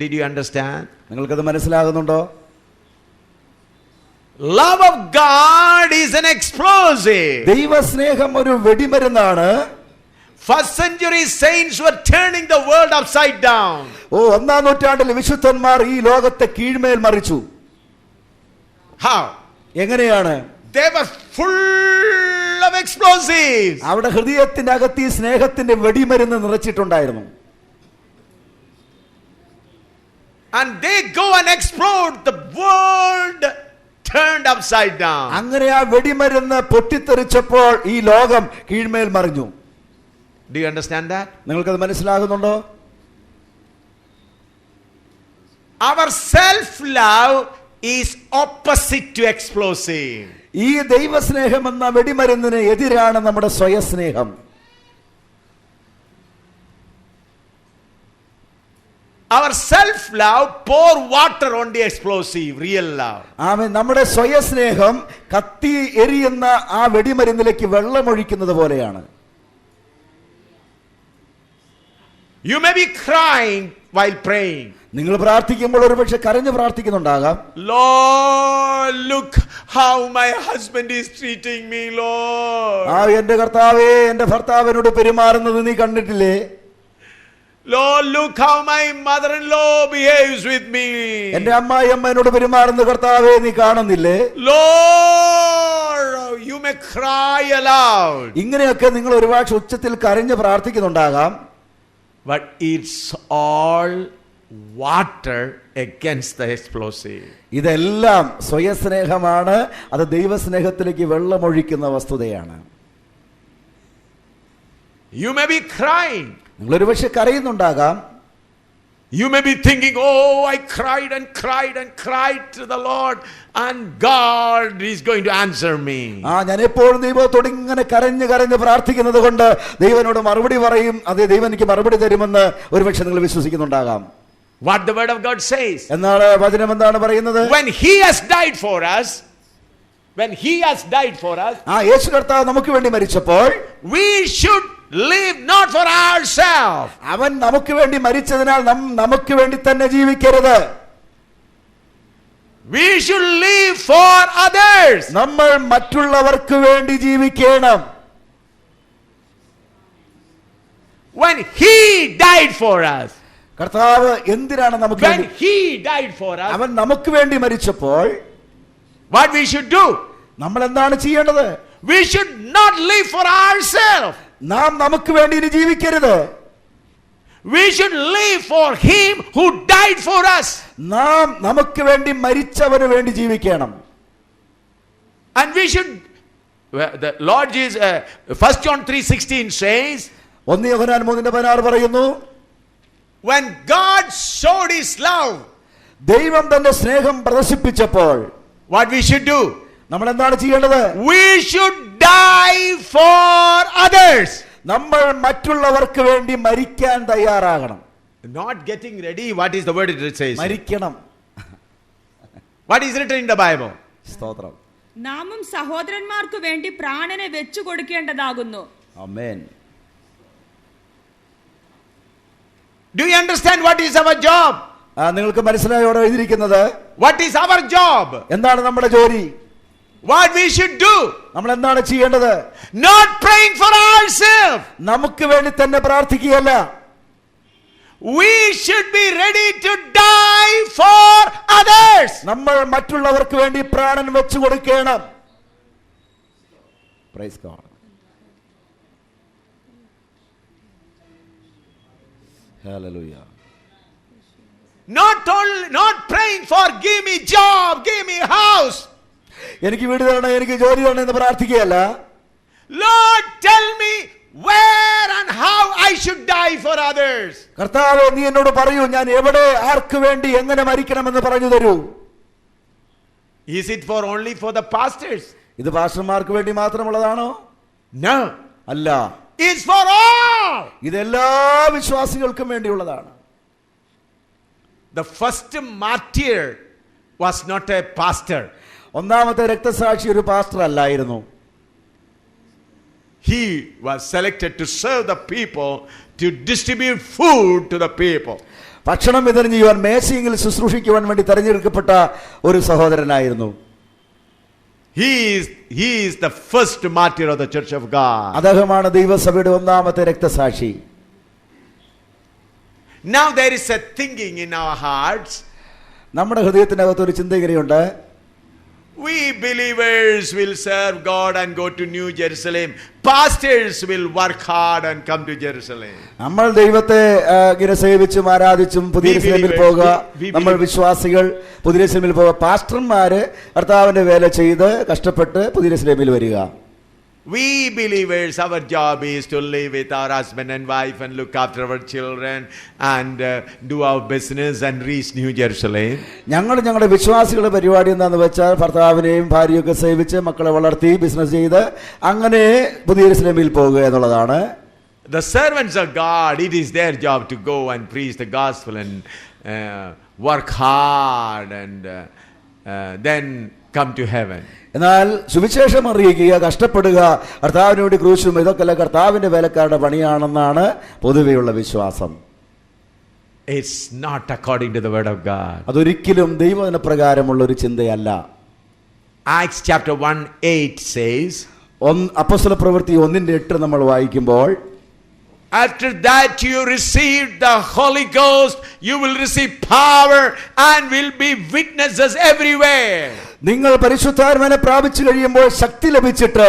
Did you understand? നിങ്ങൾക്കത് മനസ്സിലാകുന്നുണ്ടോ? Love of God is an explosive. ദൈവസ്നേഹം ഒരു വെടിമരുന്നാണ്. First century saints were turning the world upside down. ഒന്നാം നൂറ്റാണ്ടിൽ വിശുദ്ധന്മാർ ഈ ലോകത്തെ കീഴ്മേൽ മറിച്ചു. How? എങ്ങനെയാണ്? They were full of explosives. അവിടെ ഹൃദയത്തിന്റെ അകത്ത് ഈ സ്നേഹത്തിന്റെ വെടിമരുന്ന് നിറച്ചിട്ടുണ്ടായിരുന്നു. And they go and explode, the world turned upside down. അങ്ങനെ ആ വെടിമരുന്ന് പൊട്ടിത്തെറിച്ചപ്പോൾ ഈ ലോകം കീഴ്മേൽ മറിഞ്ഞു. Do you understand that? നിങ്ങൾക്കത് മനസ്സിലാകുന്നുണ്ടോ? Our self-love is opposite to explosive. ഈ ദൈവസ്നേഹം എന്ന വെടിമരുന്നിന് എതിരാണ് നമ്മുടെ സ്വയസ്നേഹം. Our self-love pour water on the explosive, real love. ആമേൻ. നമ്മുടെ സ്വയസ്നേഹം കത്തി എരിയുന്ന ആ വെടിമരുന്നിലേക്ക് വെള്ളമൊഴിക്കുന്നത് പോലെയാണ്. You may be crying while praying. നിങ്ങൾ പ്രാർത്ഥിക്കുമ്പോൾ ഒരുപക്ഷെ കരഞ്ഞു പ്രാർത്ഥിക്കുന്നുണ്ടാകാം. Lord, look how my husband is treating me, Lord. എന്റെ കർത്താവേ, എന്റെ ഭർത്താവിനോട് പെരുമാറുന്നത് നീ കണ്ടിട്ടില്ലേ? Lord, look how my mother-in-law behaves with me. എന്റെ അമ്മായി അമ്മയോട് പെരുമാറുന്ന കർത്താവേ നീ കാണുന്നില്ലേ? Lord, you may cry aloud. ഇങ്ങനെയൊക്കെ നിങ്ങൾ ഒരുപക്ഷെ ഉച്ചത്തിൽ കരഞ്ഞു പ്രാർത്ഥിക്കുന്നുണ്ടാകാം. But it's all water against the explosive. ഇതെല്ലാം സ്വയസ്നേഹമാണ്, അത് ദൈവസ്നേഹത്തിലേക്ക് വെള്ളമൊഴിക്കുന്ന വസ്തുതയാണ്. You may be crying. നിങ്ങൾ ഒരുപക്ഷെ കരയുന്നുണ്ടാകാം. You may be thinking, oh, I cried and cried and cried to the Lord and God is going to answer me. ഞാൻ എപ്പോഴും ദൈവത്തോട് ഇങ്ങനെ കരഞ്ഞ് കരഞ്ഞ് പ്രാർത്ഥിക്കുന്നത് കൊണ്ട് ദൈവനോട് മറുപടി പറയും, അതെ ദൈവം എനിക്ക് മറുപടി തരുമെന്ന് ഒരുപക്ഷെ നിങ്ങൾ വിശ്വസിക്കുന്നുണ്ടാകാം. What the word of God says. എന്നാൽ വചനം എന്താണ് പറയുന്നത്? When he has died for us, യേശു കർത്താവ് നമുക്ക് വേണ്ടി മരിച്ചപ്പോൾ we should live not for ourselves. അവൻ നമുക്ക് വേണ്ടി മരിച്ചതിനാൽ നമുക്ക് വേണ്ടി തന്നെ ജീവിക്കരുത്. We should live for others. നമ്മൾ മറ്റുള്ളവർക്ക് വേണ്ടി ജീവിക്കണം. When he died for us, കർത്താവ് എന്തിനാണ് നമുക്ക് when he died for us, അവൻ നമുക്ക് വേണ്ടി മരിച്ചപ്പോൾ what we should do? നമ്മൾ എന്താണ് ചെയ്യേണ്ടത്? We should not live for ourselves. നാം നമുക്ക് വേണ്ടി ഇനി ജീവിക്കരുത്. We should live for him who died for us. നാം നമുക്ക് വേണ്ടി മരിച്ചവന് വേണ്ടി ജീവിക്കണം. And we should, the Lord Jesus, 1 John 3:16 says, 1 യോഹന്നാൻ 3:16 പറയുന്നു, when God showed his love, ദൈവം തന്റെ സ്നേഹം പ്രദർശിപ്പിച്ചപ്പോൾ what we should do? നമ്മൾ എന്താണ് ചെയ്യേണ്ടത്? We should die for others. നമ്മൾ മറ്റുള്ളവർക്ക് വേണ്ടി മരിക്കാൻ തയ്യാറാകണം. Not getting ready. What is the word it says? മരിക്കണം. What is written in the Bible? സ്തോത്രം. നാമും സഹോദരന്മാർക്ക് വേണ്ടി പ്രാണനെ വെച്ചു കൊടുക്കേണ്ടതാകുന്നു. ആമേൻ. Do you understand what is our job? നിങ്ങൾക്ക് മനസ്സിലായോ അവിടെ എഴുതിയിരിക്കുന്നത്? What is our job? എന്താണ് നമ്മുടെ ജോലി? What we should do? നമ്മൾ എന്താണ് ചെയ്യേണ്ടത്? Not praying for ourselves. നമുക്ക് വേണ്ടി തന്നെ പ്രാർത്ഥിക്കുകയല്ല. We should be ready to die for others. നമ്മൾ മറ്റുള്ളവർക്ക് വേണ്ടി പ്രാണൻ വെച്ചു കൊടുക്കണം. Praise God. Hallelujah. Not praying for give me job, give me house. എനിക്ക് വീട് തരണം, എനിക്ക് ജോലി തരണം എന്ന് പ്രാർത്ഥിക്കുകയല്ല. Lord, tell me die for others? കർത്താവേ, നീ എന്നോട് പറയൂ, ഞാൻ എവിടെ ആർക്ക് വേണ്ടി എങ്ങനെ മരിക്കണമെന്ന് പറഞ്ഞു തരൂ. Is it for only for the pastors? ഇത് പാസ്റ്റർമാർക്ക് വേണ്ടി മാത്രമുള്ളതാണോ? No. അല്ല, It's for all. ഇതെല്ലാ വിശ്വാസികൾക്കും വേണ്ടിയുള്ളതാണ്. The first martyr was not a pastor. ഒന്നാമത്തെ രക്തസാക്ഷി ഒരു പാസ്റ്റർ അല്ലായിരുന്നു. He was selected to serve the people, to distribute food to the people. ഭക്ഷണം വിതരണം ചെയ്യുവാൻ, മേശയെങ്കിൽ ശുശ്രൂഷിക്കുവാൻ വേണ്ടി തെരഞ്ഞെടുക്കപ്പെട്ട ഒരു സഹോദരനായിരുന്നു. He is the first martyr of the Church of God. അദ്ദേഹമാണ് ദൈവസഭയുടെ ഒന്നാമത്തെ രക്തസാക്ഷി. Now there is a thinking in our hearts. നമ്മുടെ ഹൃദയത്തിനകത്ത് ഒരു ചിന്തകരയുണ്ട്. We believers will serve God and go to New Jerusalem. Pastors will work hard and come to Jerusalem. നമ്മൾ ദൈവത്തെ ഇങ്ങനെ സേവിച്ചും ആരാധിച്ചും പുതിയ യെരൂശലേമിൽ പോകുക. നമ്മൾ വിശ്വാസികൾ പുതിയ യെരൂശലേമിൽ പോകുക. പാസ്റ്റർമാര് കർത്താവിന്റെ വേല ചെയ്ത് കഷ്ടപ്പെട്ട് പുതിയ യെരൂശലേമിൽ വരിക. We believers, our job is to live with our husband and wife and look after our children and do our business and reach New Jerusalem. ഞങ്ങളുടെ വിശ്വാസികളുടെ പരിപാടി എന്താണെന്ന് വെച്ചാൽ ഭർത്താവിനെയും ഭാര്യയൊക്കെ സേവിച്ച് മക്കളെ വളർത്തി ബിസിനസ് ചെയ്ത് അങ്ങനെ പുതിയ യെരൂശലേമിൽ പോകുക എന്നുള്ളതാണ്. The servants of God, it is their job to go and preach the gospel and work hard and then come to heaven. എന്നാൽ സുവിശേഷം അറിയിക്കുക, കഷ്ടപ്പെടുക, കർത്താവിന് വേണ്ടി ക്രൂശും, ഇതൊക്കെ കർത്താവിന്റെ വേലക്കാരുടെ പണിയാണെന്നാണ് പൊതുവെയുള്ള വിശ്വാസം. It's not according to the word of God. അതൊരിക്കലും ദൈവവചന പ്രകാരമുള്ള ഒരു ചിന്തയല്ല. Acts chapter 1:8 says, അപ്പോസ്തല പ്രവൃത്തി 1:8 നമ്മൾ വായിക്കുമ്പോൾ, after that you received the Holy Ghost, you will receive power and will be witnesses everywhere. നിങ്ങൾ പരിശുദ്ധാത്മാവിനെ പ്രാപിച്ചു കഴിയുമ്പോൾ ശക്തി ലഭിച്ചിട്ട്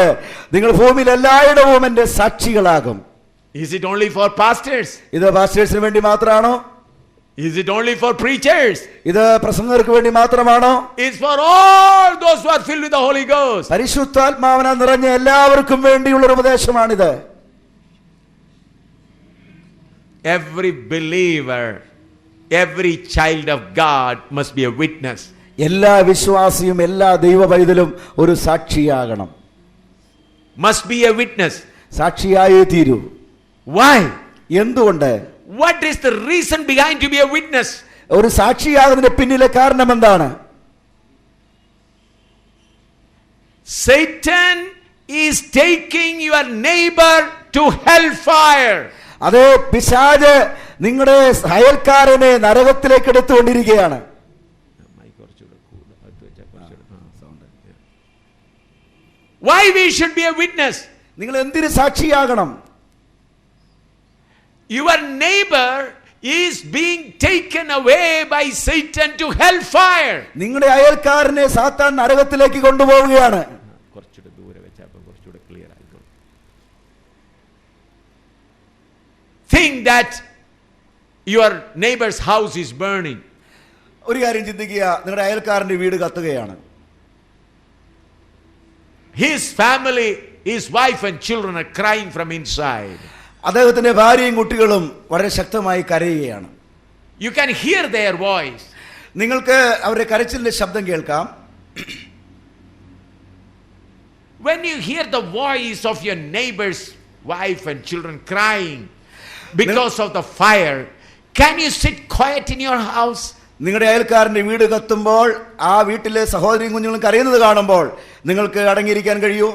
നിങ്ങൾ ഭൂമിയിൽ എല്ലായിടവും എന്റെ സാക്ഷികളാകും. Is it only for pastors? ഇത് പാസ്റ്റേഴ്സിന് വേണ്ടി മാത്രമാണോ? Is it only for preachers? ഇത് പ്രസംഗകർക്ക് വേണ്ടി മാത്രമാണോ? It's for all those who are filled with the Holy Ghost. പരിശുദ്ധാത്മാവിനാൽ നിറഞ്ഞ എല്ലാവർക്കും വേണ്ടിയുള്ള ഒരു ഉപദേശമാണിത്. Every believer, every child of God must be a witness. എല്ലാ വിശ്വാസിയും എല്ലാ ദൈവ പൈതലും ഒരു സാക്ഷിയാകണം. Must be a witness. സാക്ഷിയായേ തീരൂ. Why? എന്തുകൊണ്ട്? What is the reason behind to be a witness? ഒരു സാക്ഷിയാകുന്നതിന്റെ പിന്നിലെ കാരണം എന്താണ്? Satan is taking your neighbor to hellfire. അതേ, പിശാച് നിങ്ങളുടെ അയൽക്കാരനെ നരകത്തിലേക്ക് എടുത്തുകൊണ്ടിരിക്കുകയാണ്. Why we should be a witness? നിങ്ങൾ എന്തിന് സാക്ഷിയാകണം? Your neighbor is being taken away by Satan to hellfire. നിങ്ങളുടെ അയൽക്കാരനെ സാത്താൻ നരകത്തിലേക്ക് കൊണ്ടുപോവുകയാണ്. Think that your neighbor's house is burning. ഒരു കാര്യം ചിന്തിക്കുക, നിങ്ങളുടെ അയൽക്കാരന്റെ വീട് കത്തുകയാണ്. His family, his wife and children are crying from inside. അദ്ദേഹത്തിന്റെ ഭാര്യയും കുട്ടികളും വളരെ ശക്തമായി കരയുകയാണ്. You can hear their voice. നിങ്ങൾക്ക് അവരുടെ കരച്ചിലിന്റെ ശബ്ദം കേൾക്കാം. When you hear the voice of your neighbor's wife and children crying because of the fire, can you sit quiet in your house? നിങ്ങളുടെ അയൽക്കാരന്റെ വീട് കത്തുമ്പോൾ ആ വീട്ടിലെ സഹോദരിയും കുഞ്ഞുങ്ങളും കരയുന്നത് കാണുമ്പോൾ നിങ്ങൾക്ക് അടങ്ങിയിരിക്കാൻ കഴിയുമോ?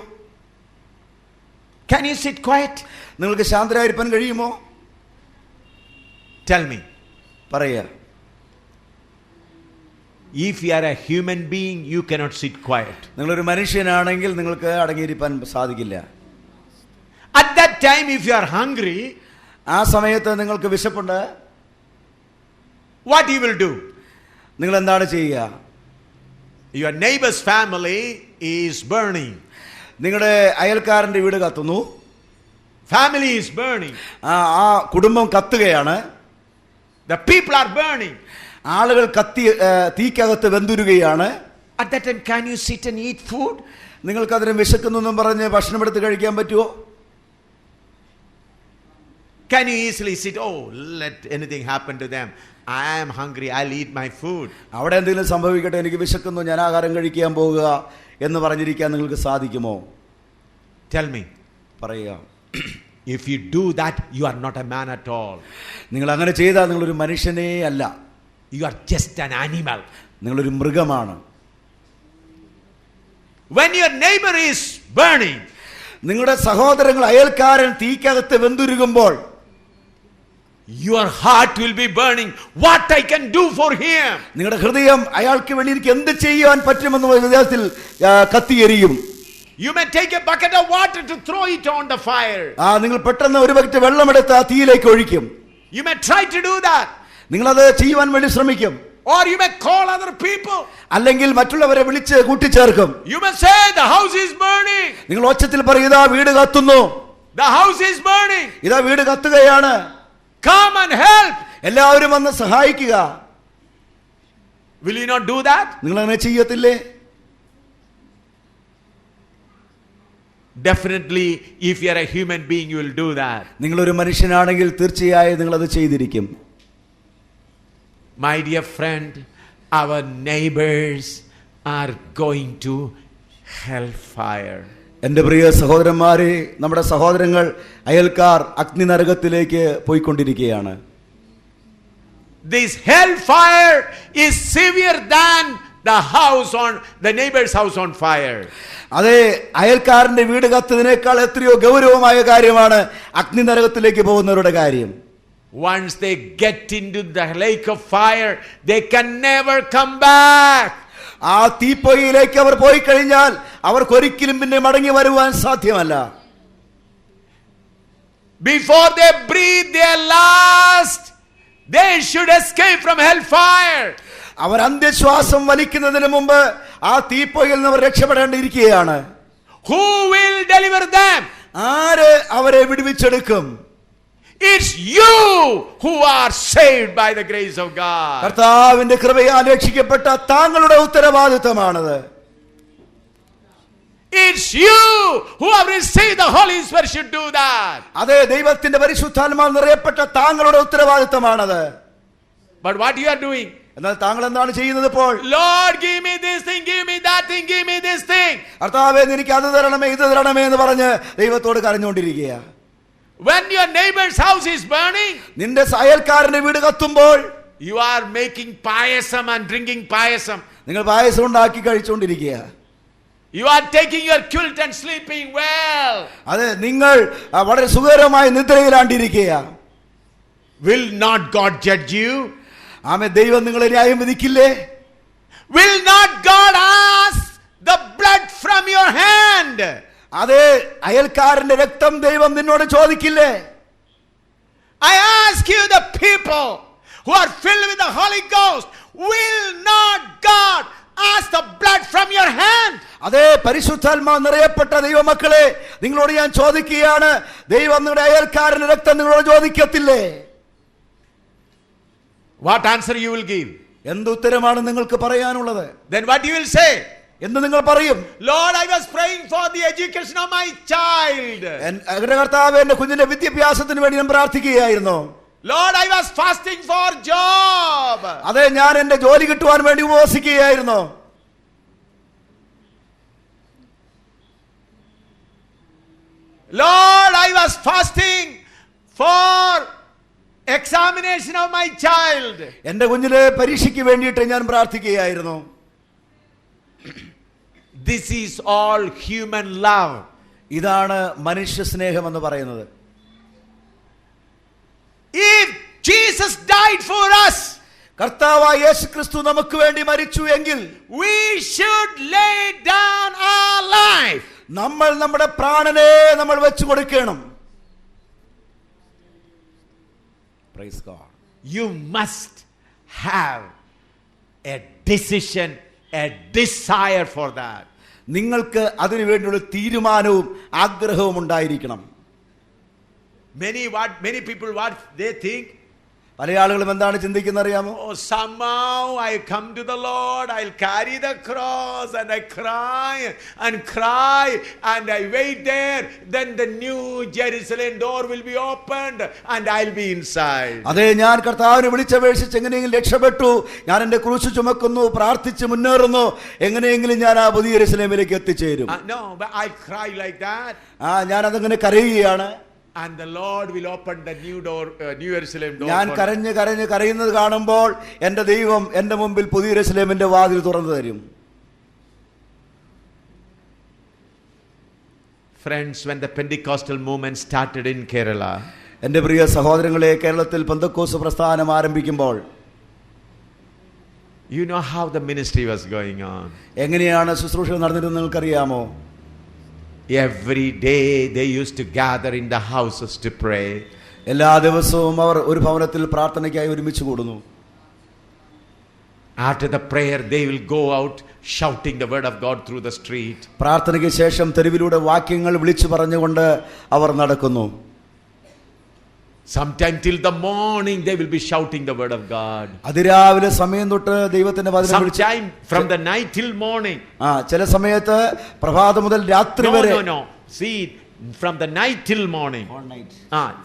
Can you sit quiet? നിങ്ങൾക്ക് ശാന്തരായിരിക്കാൻ കഴിയുമോ? Tell me. പറയുക. If you are a human being, you cannot sit quiet. നിങ്ങളൊരു മനുഷ്യനാണെങ്കിൽ നിങ്ങൾക്ക് അടങ്ങിയിരിക്കാൻ സാധിക്കില്ല. At that time, if you are hungry, ആ സമയത്ത് നിങ്ങൾക്ക് വിശപ്പുണ്ട്, what you will do? നിങ്ങൾ എന്താണ് ചെയ്യുക? Your neighbor's family is burning. നിങ്ങളുടെ അയൽക്കാരന്റെ വീട് കത്തുന്നു. Family is burning. ആ കുടുംബം കത്തുകയാണ്. The people are burning. ആളുകൾ തീക്കകത്ത് വെന്തുരുകയാണ്. At that time, can you sit and eat food? നിങ്ങൾക്ക് അതിന് വിശക്കുന്നെന്നും പറഞ്ഞ് ഭക്ഷണം എടുത്ത് കഴിക്കാൻ പറ്റുമോ? Can you easily sit, oh, let anything happen to them. I am hungry, I'll eat my food. അവിടെ എന്തെങ്കിലും സംഭവിക്കട്ടെ, എനിക്ക് വിശക്കുന്നു, ഞാൻ ആഹാരം കഴിക്കാൻ പോകുക എന്ന് പറഞ്ഞിരിക്കാൻ നിങ്ങൾക്ക് സാധിക്കുമോ? Tell me. പറയുക. If you do that, you are not a man at all. നിങ്ങൾ അങ്ങനെ ചെയ്താൽ നിങ്ങളൊരു മനുഷ്യനേ അല്ല. You are just an animal. നിങ്ങളൊരു മൃഗമാണ്. When your neighbor is burning, നിങ്ങളുടെ സഹോദരങ്ങൾ അയൽക്കാരൻ തീക്കകത്ത് വെന്തുരുകുമ്പോൾ your heart will be burning. What I can do for him? നിങ്ങളുടെ ഹൃദയം അയാൾക്ക് വേണ്ടി എനിക്ക് എന്ത് ചെയ്യാൻ പറ്റുമെന്ന വിധത്തിൽ കത്തിയെരിയും. You may take a bucket of water to throw it on the fire. നിങ്ങൾ പെട്ടെന്ന് ഒരു ബക്കറ്റ് വെള്ളമെടുത്ത് ആ തീയിലേക്ക് ഒഴിക്കും. You may try to do that. നിങ്ങളത് ചെയ്യുവാൻ വേണ്ടി ശ്രമിക്കും. Or you may call other people. അല്ലെങ്കിൽ മറ്റുള്ളവരെ വിളിച്ച് കൂട്ടിച്ചേർക്കും. You may say the house is burning. നിങ്ങൾ ഒച്ചത്തിൽ പറയും, ഇതാ വീട് കത്തുന്നു. The house is burning. ഇതാ വീട് കത്തുകയാണ്. Come and help. എല്ലാവരും വന്ന് സഹായിക്കുക. Will you not do that? നിങ്ങൾ അങ്ങനെ ചെയ്യത്തില്ലേ? Definitely, if you are a human being, you will do that. നിങ്ങളൊരു മനുഷ്യനാണെങ്കിൽ തീർച്ചയായും നിങ്ങൾ അത് ചെയ്തിരിക്കും. My dear friend, our neighbors are going to hellfire. എൻ്റെ പ്രിയ സഹോദരന്മാരെ, നമ്മുടെ സഹോദരങ്ങൾ അയൽക്കാർ അഗ്നി നരകത്തിലേക്ക് പോയിക്കൊണ്ടിരിക്കുകയാണ്. This hellfire is severe than the house on the neighbor's house on fire. അതെ, അയൽക്കാരന്റെ വീട് കത്തുന്നതിനേക്കാൾ എത്രയോ ഗൗരവമായ കാര്യമാണ് അഗ്നി നരകത്തിലേക്ക് പോകുന്നവരുടെ കാര്യം. Once they get into the lake of fire, they can never come back. ആ തീപ്പൊയ്യിലേക്ക് അവർ പോയി കഴിഞ്ഞാൽ അവർക്ക് ഒരിക്കലും പിന്നെ മടങ്ങി വരുവാൻ സാധ്യമല്ല. Before they breathe their last, they should escape from hellfire. അവർ അന്ത്യശ്വാസം വലിക്കുന്നതിന് മുമ്പ് ആ തീപ്പൊയ്യിൽ നിന്ന് അവർ രക്ഷപ്പെടേണ്ടിയിരിക്കുകയാണ്. Who will deliver them? ആര് അവരെ വിടുവിച്ചെടുക്കും? It's you who are saved by the grace of God. കർത്താവിന്റെ കൃപയാൽ രക്ഷിക്കപ്പെട്ട താങ്കളുടെ ഉത്തരവാദിത്തമാണത്. It's you who have received the Holy Spirit should do that. അതെ, ദൈവത്തിന്റെ പരിശുദ്ധാത്മാവ് നിറയപ്പെട്ട താങ്കളുടെ ഉത്തരവാദിത്തമാണത്. But what you are doing? എന്നാൽ താങ്കൾ എന്താണ് ചെയ്യുന്നത് ഇപ്പോൾ? Lord, give me this thing, give me that thing, give me this thing. കർത്താവേ, എനിക്ക് അത് തരണമേ, ഇത് തരണമേ എന്ന് പറഞ്ഞ് ദൈവത്തോട് കരഞ്ഞുകൊണ്ടിരിക്കുക. When your neighbor's house is burning, നിന്റെ അയൽക്കാരന്റെ വീട് കത്തുമ്പോൾ you are making payasam and drinking payasam. നിങ്ങൾ പായസം ഉണ്ടാക്കി കഴിച്ചുകൊണ്ടിരിക്കുക. You are taking your quilt and sleeping well. അതെ, നിങ്ങൾ വളരെ സുഖകരമായ നിദ്രയിലാണ്ടിരിക്കുക. Will not God judge you? ആമേ, ദൈവം നിങ്ങളെ ന്യായം വിധിക്കില്ലേ? Will not God ask the blood from your hand? അതെ, അയൽക്കാരന്റെ രക്തം ദൈവം നിന്നോട് ചോദിക്കില്ലേ? I ask you, the people who are filled with the Holy Ghost, will not God ask the blood from your hand? അതെ, പരിശുദ്ധാത്മാവ് നിറയപ്പെട്ട ദൈവമക്കളെ, നിങ്ങളോട് ഞാൻ ചോദിക്കുകയാണ്, ദൈവം നിങ്ങളുടെ അയൽക്കാരന്റെ രക്തം നിങ്ങളോട് ചോദിക്കത്തില്ലേ? What answer you will give? എന്തുത്തരമാണ് നിങ്ങൾക്ക് പറയാനുള്ളത്? Then what you will say? എന്ന് നിങ്ങൾ പറയും? Lord, I was praying for the education of my child. എന്റെ കർത്താവേ, എന്റെ കുഞ്ഞിന്റെ വിദ്യാഭ്യാസത്തിന് വേണ്ടി ഞാൻ പ്രാർത്ഥിക്കുകയായിരുന്നു. Lord, I was fasting for job. അതെ, ഞാൻ എന്റെ ജോലി കിട്ടുവാൻ വേണ്ടി ഉപവസിക്കുകയായിരുന്നു. Lord, I was fasting for examination of my child. എന്റെ കുഞ്ഞിലെ പരീക്ഷയ്ക്ക് വേണ്ടിയിട്ട് ഞാൻ പ്രാർത്ഥിക്കുകയായിരുന്നു. This is all human love. ഇതാണ് മനുഷ്യ സ്നേഹം എന്ന് പറയുന്നത്. If Jesus died for us, കർത്താവായ യേശുക്രിസ്തു നമുക്ക് വേണ്ടി മരിച്ചു എങ്കിൽ we should lay down our life. നമ്മൾ നമ്മുടെ പ്രാണനെ നമ്മൾ വെച്ചു കൊടുക്കണം. Praise God. You must have a decision, a desire for that. നിങ്ങൾക്ക് അതിനു വേണ്ടിയുള്ള തീരുമാനവും ആഗ്രഹവും ഉണ്ടായിരിക്കണം. Many people what they think, പല ആളുകളും എന്താണ് ചിന്തിക്കുന്നത് അറിയാമോ? Oh, somehow I come to the Lord, I'll carry the cross and I cry and I wait there. Then the new Jerusalem door will be opened and I'll be inside. അതെ, ഞാൻ കർത്താവിനെ വിളിച്ചപേക്ഷിച്ച് എങ്ങനെയെങ്കിലും രക്ഷപ്പെട്ടു, ഞാൻ എന്റെ ക്രൂശ് ചുമക്കുന്നു, പ്രാർത്ഥിച്ച് മുന്നേറുന്നു, എങ്ങനെയെങ്കിലും ഞാൻ ആ പുതിയ യെരൂശലേമിലേക്ക് എത്തിച്ചേരും. No, but I cry like that. ഞാൻ അതങ്ങനെ കരയുകയാണ്. And the Lord will open the new door, New Jerusalem door. ഞാൻ കരയുന്നത് കാണുമ്പോൾ എന്റെ ദൈവം എന്റെ മുമ്പിൽ പുതിയ യെരൂശലേമിന്റെ വാതിൽ തുറന്നു തരും. Friends, when the Pentecostal movement started in Kerala, എന്റെ പ്രിയ സഹോദരങ്ങളെ, കേരളത്തിൽ പെന്തക്കോസ്ത് പ്രസ്ഥാനം ആരംഭിക്കുമ്പോൾ you know how the ministry was going on. എങ്ങനെയാണ് ശുശ്രൂഷ നടന്നിരുന്നത് നിങ്ങൾക്കറിയാമോ? Every day they used to gather in the houses to pray. എല്ലാ ദിവസവും അവർ ഒരു ഭവനത്തിൽ പ്രാർത്ഥനയ്ക്കായി ഒരുമിച്ച് കൂടുന്നു. After the prayer they will go out shouting the word of God through the street. പ്രാർത്ഥനയ്ക്ക് ശേഷം തെരുവിലൂടെ വാക്യങ്ങൾ വിളിച്ചു പറഞ്ഞുകൊണ്ട് അവർ നടക്കുന്നു. Sometime till the morning they will be shouting the word of God. അതിരാവിലെ സമയം തൊട്ട് ദൈവത്തിന്റെ വചനം വിളിച്ചു. Sometime from the night till morning. ചില സമയത്ത് പ്രഭാതം മുതൽ രാത്രി വരെ. No. See, from the night till morning.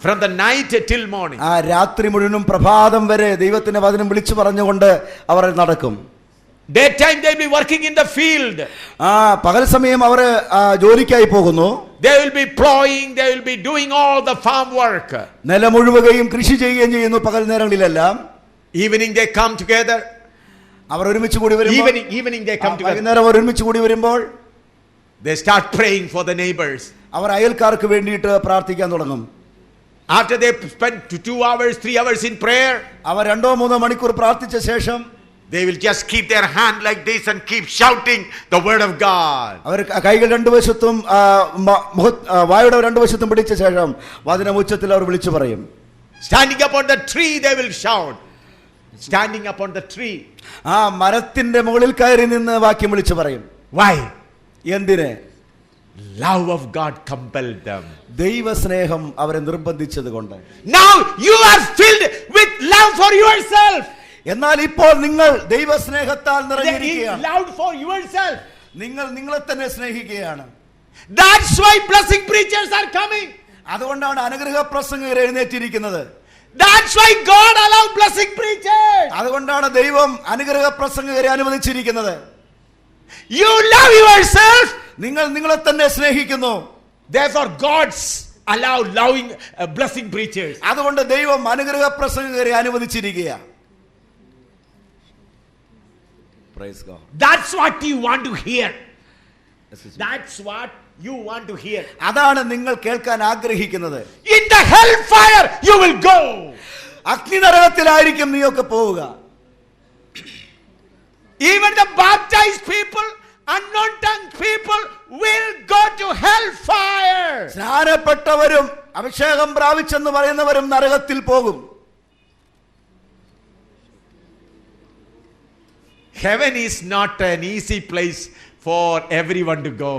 From the night till morning. രാത്രി മുഴുവനും പ്രഭാതം വരെ ദൈവത്തിന്റെ വചനം വിളിച്ചു പറഞ്ഞുകൊണ്ട് അവർ നടക്കും. Daytime they will be working in the field. പകൽ സമയം അവർ ജോലിക്കായി പോകുന്നു. They will be plowing, they will be doing all the farm work. നിലമുഴുവുകയും കൃഷി ചെയ്യുകയും ചെയ്യുന്നു പകൽ നേരങ്ങളിലെല്ലാം. Evening they come together. അവർ ഒരുമിച്ച് കൂടി വരുമ്പോൾ evening they come together. വൈകുന്നേരം അവർ ഒരുമിച്ച് കൂടി വരുമ്പോൾ they start praying for the neighbors. അവർ അയൽക്കാർക്ക് വേണ്ടിയിട്ട് പ്രാർത്ഥിക്കാൻ തുടങ്ങും. After they spend 2 hours 3 hours in prayer, അവർ 2-3 മണിക്കൂർ പ്രാർത്ഥിച്ച ശേഷം they will just keep their hand like this and keep shouting the word of God. അവർ കൈകൾ രണ്ടു വശത്തും വായുടെ രണ്ടു വശത്തും പിടിച്ച ശേഷം വചനം ഉച്ചത്തിൽ അവർ വിളിച്ചു പറയും. Standing upon the tree they will shout. Standing upon the tree. മരത്തിന്റെ മുകളിൽ കയറി നിന്ന് വാക്യം വിളിച്ചു പറയും. Why? എന്തിനെ? Love of God compelled them. ദൈവസ്നേഹം അവരെ നിർബന്ധിച്ചത് കൊണ്ട്. Now you are filled with love for yourself. എന്നാൽ ഇപ്പോൾ നിങ്ങൾ ദൈവസ്നേഹത്താൽ നിറഞ്ഞിരിക്കുകയാണ്. Love for yourself. നിങ്ങൾ നിങ്ങളെ തന്നെ സ്നേഹിക്കുകയാണ്. That's why blessing preachers are coming. അതുകൊണ്ടാണ് അനുഗ്രഹ പ്രസംഗകർ എഴുന്നേറ്റിരിക്കുന്നത്. That's why God allowed blessing preachers. അതുകൊണ്ടാണ് ദൈവം അനുഗ്രഹ പ്രസംഗകരെ അനുവദിച്ചിരിക്കുന്നത്. You love yourself. നിങ്ങൾ നിങ്ങളെ തന്നെ സ്നേഹിക്കുന്നു. Therefore God's allowed loving blessing preachers. അതുകൊണ്ട് ദൈവം അനുഗ്രഹ പ്രസംഗകരെ അനുവദിച്ചിരിക്കുകയാണ്. Praise God. That's what you want to hear. That's what you want to hear. അതാണ് നിങ്ങൾ കേൾക്കാൻ ആഗ്രഹിക്കുന്നത്. In the hellfire you will go. അഗ്നിനരകത്തിലായിരിക്കും നീയൊക്കെ പോവുക. Even the baptized people, unknown tongue people will go to hellfire. സ്നാനപ്പെട്ടവരും അഭിഷേകം പ്രാപിച്ചെന്ന് പറയുന്നവരും നരകത്തിൽ പോകും. Heaven is not an easy place for everyone to go.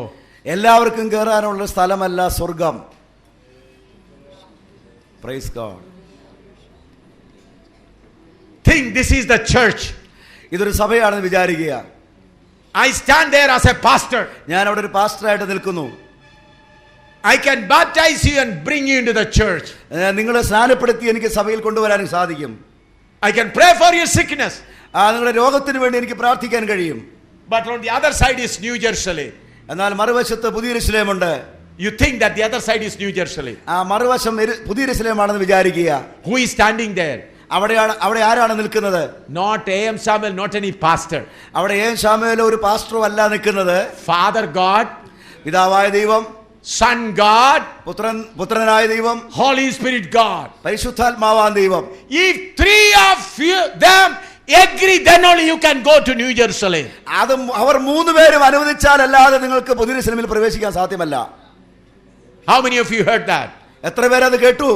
എല്ലാവർക്കും കയറാനുള്ള സ്ഥലമല്ല സ്വർഗം. Praise God. Think this is the church. ഇതൊരു സഭയാണെന്ന് വിചാരിക്കുക. I stand there as a pastor. ഞാൻ അവിടെ ഒരു പാസ്റ്ററായിട്ട് നിൽക്കുന്നു. I can baptize you and bring you into the church. നിങ്ങളെ സ്നാനപ്പെടുത്തി എനിക്ക് സഭയിൽ കൊണ്ടുവരാൻ സാധിക്കും. I can pray for your sickness. നിങ്ങളുടെ രോഗത്തിന് വേണ്ടി എനിക്ക് പ്രാർത്ഥിക്കാൻ കഴിയും. But on the other side is New Jerusalem. എന്നാൽ മറുവശത്ത് പുതിയ യെരൂശലേമുണ്ട്. You think that the other side is New Jerusalem. മറുവശം പുതിയ യെരൂശലേമാണെന്ന് വിചാരിക്കുക. Who is standing there? അവിടെ ആരാണ് നിൽക്കുന്നത്? Not A.M. Samuel, not any pastor. അവിടെ A.M. ശാമുവേൽ ഒരു പാസ്റ്ററും അല്ല നിൽക്കുന്നത്. Father God, പിതാവായ ദൈവം, Son God, പുത്രനായ ദൈവം, Holy Spirit God. പരിശുദ്ധാത്മാവാൻ ദൈവം. If 3 of them agree, then only you can go to New Jerusalem. അതും അവർ 3 പേരും അനുവദിച്ചാലല്ലാതെ നിങ്ങൾക്ക് പുതിയ യെരൂശലേമിൽ പ്രവേശിക്കാൻ സാധ്യമല്ല. How many of you heard that? എത്ര പേര് അത് കേട്ടു?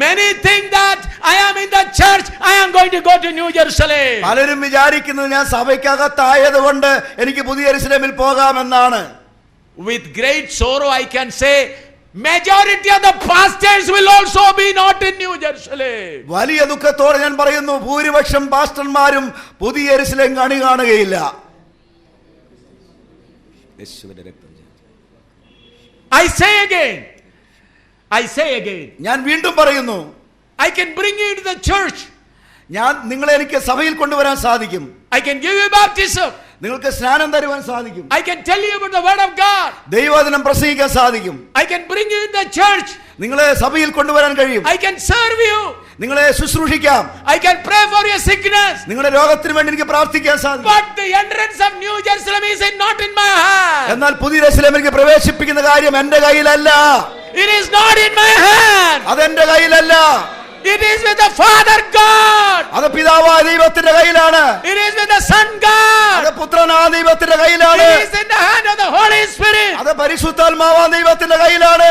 Many think that I am in the church, I am going to go to New Jerusalem. പലരും വിചാരിക്കുന്നത് ഞാൻ സഭയ്ക്കകത്തായതുകൊണ്ട് എനിക്ക് പുതിയ യെരൂശലേമിൽ പോകാമെന്നാണ്. With great sorrow I can say Majority of the pastors will also be not in New Jerusalem. വലിയ ദുഃഖത്തോടെ ഞാൻ പറയുന്നു, ഭൂരിപക്ഷം പാസ്റ്റർമാരും പുതിയ യെരൂശലേം കാണുകയില്ല. I say again. ഞാൻ വീണ്ടും പറയുന്നു, I can bring you into the church. ഞാൻ നിങ്ങളെ എനിക്ക് സഭയിൽ കൊണ്ടുവരാൻ സാധിക്കും. I can give you baptism. നിങ്ങൾക്ക് സ്നാനം തരുവാൻ സാധിക്കും. I can tell you about the word of God. ദൈവവചനം പ്രസംഗിക്കാൻ സാധിക്കും. I can bring you in the church. നിങ്ങളെ സഭയിൽ കൊണ്ടുവരാൻ കഴിയും. I can serve you. നിങ്ങളെ ശുശ്രൂഷിക്കാം. I can pray for your sickness. നിങ്ങളുടെ രോഗത്തിന് വേണ്ടി എനിക്ക് പ്രാർത്ഥിക്കാൻ സാധിക്കും. But the entrance of New Jerusalem is not in my hand. എന്നാൽ പുതിയ യെരൂശലേമിലേക്ക് പ്രവേശിപ്പിക്കുന്ന കാര്യം എന്റെ കയ്യിലല്ല. It is not in my hand. അതെന്റെ കയ്യിലല്ല. It is with the Father God. അത് പിതാവായ ദൈവത്തിന്റെ കയ്യിലാണ്. It is with the Son God. അത് പുത്രനായ ദൈവത്തിന്റെ കയ്യിലാണ്. It is in the hand of the Holy Spirit. അത് പരിശുദ്ധാത്മാവായ ദൈവത്തിന്റെ കയ്യിലാണ്.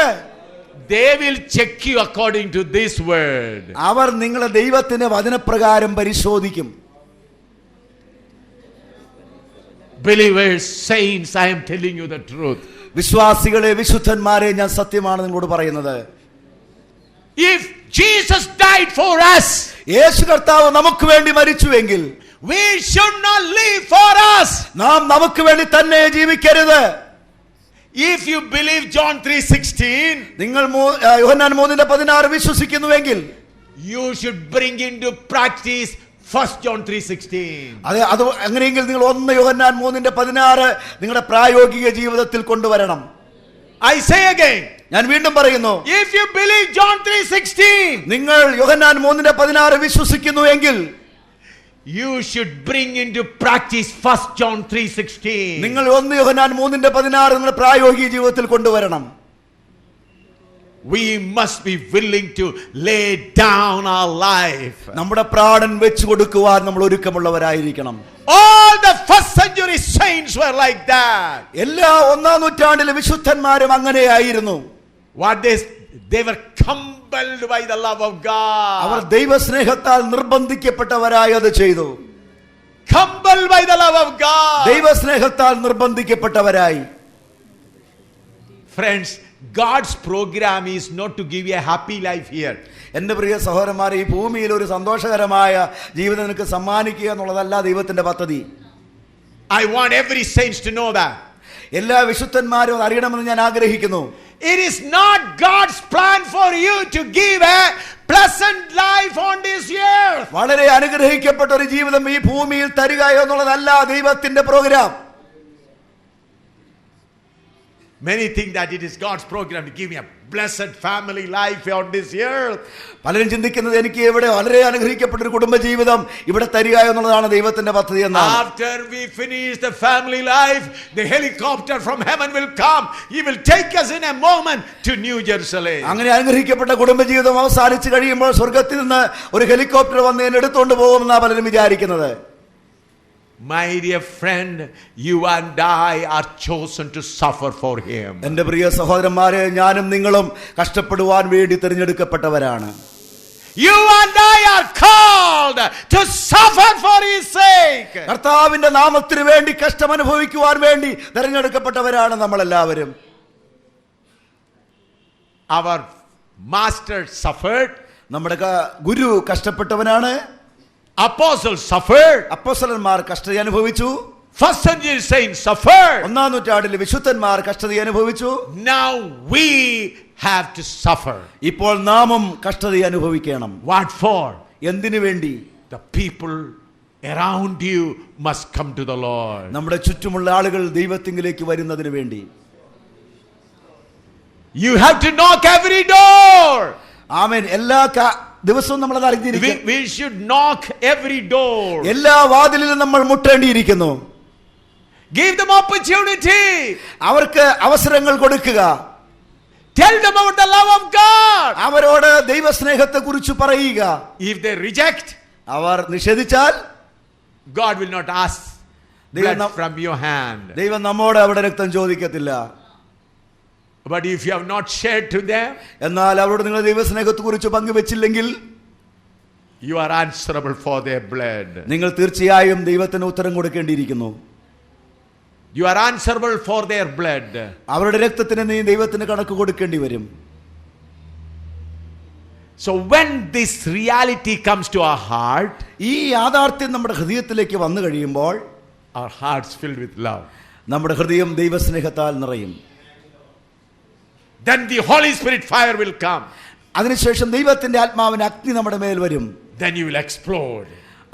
They will check you according to this word. അവർ നിങ്ങളെ ദൈവത്തിന്റെ വചനപ്രകാരം പരിശോധിക്കും. Believers, saints, I am telling you the truth. വിശ്വാസികളെ, വിശുദ്ധന്മാരെ, ഞാൻ സത്യമാണ് നിങ്ങളോട് പറയുന്നത്. If Jesus died for us, യേശു കർത്താവ് നമുക്ക് വേണ്ടി മരിച്ചുവെങ്കിൽ we should not live for us. നാം നമുക്ക് വേണ്ടി തന്നെ ജീവിക്കരുത്. If you believe John 3:16, നിങ്ങൾ യോഹന്നാൻ 3:16 വിശ്വസിക്കുന്നുവെങ്കിൽ you should bring into practice 1 John 3:16. അത് അങ്ങനെയെങ്കിൽ നിങ്ങൾ 1 യോഹന്നാൻ 3:16 നിങ്ങളുടെ പ്രായോഗിക ജീവിതത്തിൽ കൊണ്ടുവരണം. I say again, ഞാൻ വീണ്ടും പറയുന്നു, if you believe John 3:16, നിങ്ങൾ യോഹന്നാൻ 3:16 വിശ്വസിക്കുന്നുവെങ്കിൽ you should bring into practice 1 John 3:16. നിങ്ങൾ 1 യോഹന്നാൻ 3:16 നിങ്ങളുടെ പ്രായോഗിക ജീവിതത്തിൽ കൊണ്ടുവരണം. We must be willing to lay down our life. നമ്മുടെ പ്രാണൻ വെച്ചു കൊടുക്കുവാൻ നമ്മൾ ഒരുക്കമുള്ളവരായിരിക്കണം. All the first century saints were like that. എല്ലാ 1-ാം നൂറ്റാണ്ടിലെ വിശുദ്ധന്മാരും അങ്ങനെയായിരുന്നു. What they were compelled by the love of God. അവർ ദൈവസ്നേഹത്താൽ നിർബന്ധിക്കപ്പെട്ടവരായി അത് ചെയ്തു. Compelled by the love of God. ദൈവസ്നേഹത്താൽ നിർബന്ധിക്കപ്പെട്ടവരായി. Friends, God's program is not to give you a happy life here. എൻ്റെ പ്രിയ സഹോദരന്മാരെ, ഈ ഭൂമിയിൽ ഒരു സന്തോഷകരമായ ജീവിതം നിനക്ക് സമ്മാനിക്കുക എന്നുള്ളതല്ല ദൈവത്തിന്റെ പദ്ധതി. I want every saint to know that. എല്ലാ വിശുദ്ധന്മാരും അത് അറിയണമെന്ന് ഞാൻ ആഗ്രഹിക്കുന്നു. It is not God's plan for you to give a pleasant life on this earth. വളരെ അനുഗ്രഹിക്കപ്പെട്ട ഒരു ജീവിതം ഈ ഭൂമിയിൽ തരിക എന്നുള്ളതല്ല ദൈവത്തിന്റെ programme. Many think that it is God's program to give me a blessed family life on this earth. പലരും ചിന്തിക്കുന്നത് എനിക്ക് ഇവിടെ വളരെ അനുഗ്രഹിക്കപ്പെട്ട ഒരു കുടുംബ ജീവിതം ഇവിടെ തരിക എന്നുള്ളതാണ് ദൈവത്തിന്റെ പദ്ധതി എന്നാണ്. After we finish the family life, the helicopter from heaven will come. He will take us in a moment to New Jerusalem. അങ്ങനെ അനുഗ്രഹിക്കപ്പെട്ട കുടുംബ ജീവിതം അവസാനിച്ചു കഴിയുമ്പോൾ സ്വർഗത്തിൽ നിന്ന് ഒരു ഹെലികോപ്റ്റർ വന്ന് എന്നെ എടുത്തുകൊണ്ട് പോകുമെന്നാണ് പലരും വിചാരിക്കുന്നത്. My dear friend, you and I are chosen to suffer for him. എൻ്റെ പ്രിയ സഹോദരന്മാരെ, ഞാനും നിങ്ങളും കഷ്ടപ്പെടുവാൻ വേണ്ടി തിരഞ്ഞെടുക്കപ്പെട്ടവരാണ്. You and I are called to suffer for his sake. കർത്താവിന്റെ നാമത്തിന് വേണ്ടി കഷ്ടം അനുഭവിക്കുവാൻ വേണ്ടി തിരഞ്ഞെടുക്കപ്പെട്ടവരാണ് നമ്മളെല്ലാവരും. Our master suffered. നമ്മുടെ ഗുരു കഷ്ടപ്പെട്ടവനാണ്. Apostles suffered. അപ്പോസ്തലന്മാർ കഷ്ടത അനുഭവിച്ചു. First century saints suffered. 1-ാം നൂറ്റാണ്ടിലെ വിശുദ്ധന്മാർ കഷ്ടത അനുഭവിച്ചു. Now we have to suffer. ഇപ്പോൾ നാമും കഷ്ടത അനുഭവിക്കണം. What for? എന്തിനു വേണ്ടി? The people around you must come to the Lord. നമ്മുടെ ചുറ്റുമുള്ള ആളുകൾ ദൈവത്തിങ്കിലേക്ക് വരുന്നതിന് വേണ്ടി. You have to knock every door. ആമേൻ. എല്ലാ ദിവസവും നമ്മൾ അത് അറിഞ്ഞിരിക്കണം. We should knock every door. എല്ലാ വാതിലിലും നമ്മൾ മുട്ടേണ്ടിയിരിക്കുന്നു. Give them opportunity. അവർക്ക് അവസരങ്ങൾ കൊടുക്കുക. Tell them about the love of God. അവരോട് ദൈവസ്നേഹത്തെ കുറിച്ച് പറയുക. If they reject, our നിഷേധിച്ചാൽ God will not ask blood from your hand. ദൈവം നമ്മോട് അവിടെ രക്തം ചോദിക്കത്തില്ല. But if you have not shared to them, എന്നാൽ അവരോട് നിങ്ങൾ ദൈവസ്നേഹത്തെ കുറിച്ച് പങ്കുവെച്ചില്ലെങ്കിൽ you are answerable for their blood. നിങ്ങൾ തീർച്ചയായും ദൈവത്തിന് ഉത്തരം കൊടുക്കേണ്ടിയിരിക്കുന്നു. You are answerable for their blood. അവരുടെ രക്തത്തിന് നീ ദൈവത്തിന് കണക്ക് കൊടുക്കേണ്ടി വരും. So when this reality comes to our heart, ഈ യാഥാർത്ഥ്യം നമ്മുടെ ഹൃദയത്തിലേക്ക് വന്നു കഴിയുമ്പോൾ our hearts filled with love. നമ്മുടെ ഹൃദയം ദൈവസ്നേഹത്താൽ നിറയും. Then the Holy Spirit fire will come. അതിനുശേഷം ദൈവത്തിന്റെ ആത്മാവിന്റെ അഗ്നി നമ്മുടെ മേൽ വരും. Then you will explode.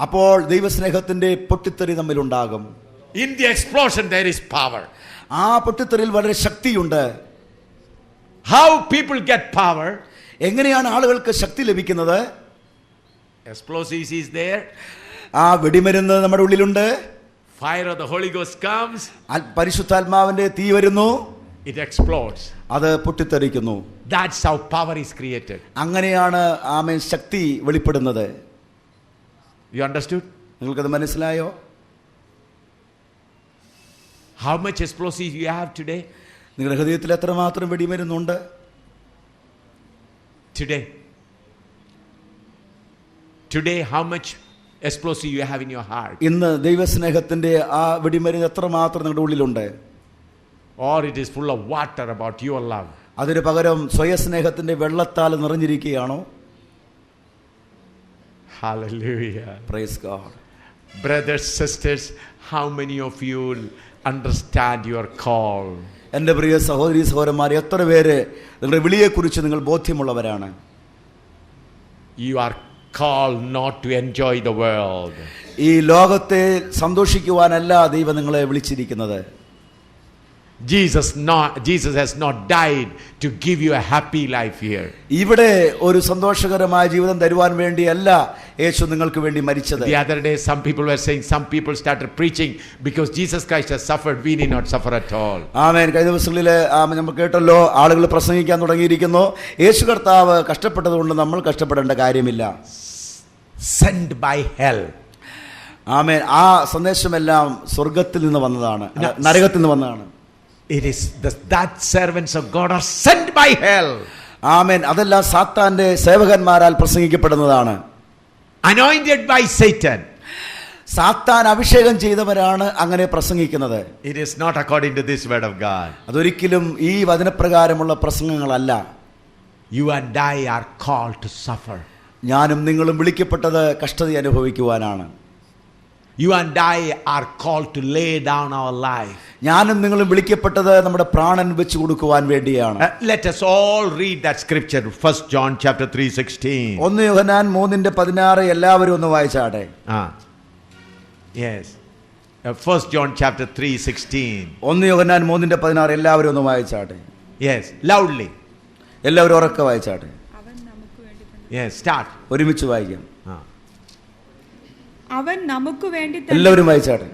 അപ്പോൾ ദൈവസ്നേഹത്തിന്റെ പൊട്ടിത്തെറി നമ്മിലുണ്ടാകും. In the explosion there is power. ആ പൊട്ടിത്തെറിയിൽ വളരെ ശക്തിയുണ്ട്. How people get power? എങ്ങനെയാണ് ആളുകൾക്ക് ശക്തി ലഭിക്കുന്നത്? Explosives is there. ആ വെടിമരുന്ന് നമ്മുടെ ഉള്ളിലുണ്ട്. Fire of the Holy Ghost comes. പരിശുദ്ധാത്മാവിന്റെ തീ വരുന്നു. It explodes. അത് പൊട്ടിത്തെറിക്കുന്നു. That's how power is created. അങ്ങനെയാണ് ആമേൻ ശക്തി വെളിപ്പെടുന്നത്. You understood? നിങ്ങൾക്കത് മനസ്സിലായോ? How much explosives you have today? നിങ്ങളുടെ ഹൃദയത്തിൽ എത്രമാത്രം വെടിമരുന്നുണ്ട്? Today how much explosive you have in your heart? ഇന്ന് ദൈവസ്നേഹത്തിന്റെ ആ വെടിമരുന്ന് എത്രമാത്രം നിങ്ങളുടെ ഉള്ളിലുണ്ട്? Or it is full of water about your love? അതിന് പകരം സ്വയസ്നേഹത്തിന്റെ വെള്ളത്താൽ നിറഞ്ഞിരിക്കുകയാണോ? Hallelujah. Praise God. Brothers, sisters, how many of you understand your call? എൻ്റെ പ്രിയ സഹോദരീ സഹോദരന്മാർ, എത്ര പേര് നിങ്ങളുടെ വിളിയെക്കുറിച്ച് നിങ്ങൾ ബോധ്യമുള്ളവരാണ്? You are called not to enjoy the world. ഈ ലോകത്തെ സന്തോഷിക്കുവാനല്ല ദൈവം നിങ്ങളെ വിളിച്ചിരിക്കുന്നത്. Jesus has not died to give you a happy life here. ഇവിടെ ഒരു സന്തോഷകരമായ ജീവിതം തരുവാൻ വേണ്ടിയല്ല യേശു നിങ്ങൾക്ക് വേണ്ടി മരിച്ചത്. The other day some people were saying, some people started preaching because Jesus Christ has suffered, we need not suffer at all. ആമേൻ. കഴിഞ്ഞ ദിവസങ്ങളിൽ നമ്മൾ കേട്ടല്ലോ, ആളുകൾ പ്രസംഗിക്കാൻ തുടങ്ങിയിരിക്കുന്നു, യേശു കർത്താവ് കഷ്ടപ്പെട്ടതുകൊണ്ട് നമ്മൾ കഷ്ടപ്പെടേണ്ട കാര്യമില്ല. Sent by hell. ആമേൻ. ആ സന്ദേശമെല്ലാം സ്വർഗത്തിൽ നിന്ന് വന്നതാണ്, നരകത്തിൽ നിന്ന് വന്നതാണ്. It is that servants of God are sent by hell. ആമേൻ. അതെല്ലാം സാത്താന്റെ സേവകന്മാരാൽ പ്രസംഗിക്കപ്പെടുന്നതാണ്. Anointed by Satan. സാത്താൻ അഭിഷേകം ചെയ്തവരാണ് അങ്ങനെ പ്രസംഗിക്കുന്നത്. It is not according to this word of God. അതൊരിക്കലും ഈ വചനപ്രകാരമുള്ള പ്രസംഗങ്ങളല്ല. You and I are called to suffer. ഞാനും നിങ്ങളും വിളിക്കപ്പെട്ടത് കഷ്ടത അനുഭവിക്കുവാനാണ്. You and I are called to lay down our life. ഞാനും നിങ്ങളും വിളിക്കപ്പെട്ടത് നമ്മുടെ പ്രാണൻ വെച്ച് കൊടുക്കുവാൻ വേണ്ടിയാണ്. Let us all read that scripture, 1 John chapter 3:16. 1 യോഹന്നാൻ 3:16 എല്ലാവരും ഒന്ന് വായിച്ചാട്ടെ. Yes. 1 John chapter 3:16. 1 യോഹന്നാൻ 3:16 എല്ലാവരും ഒന്ന് വായിച്ചാട്ടെ. Yes, loudly. എല്ലാവരും ഉറക്കെ വായിച്ചാട്ടെ. Yes, start. ഒരുമിച്ച് വായിക്കാം. അവൻ നമുക്ക് വേണ്ടി എല്ലാവരും വായിച്ചാട്ടെ.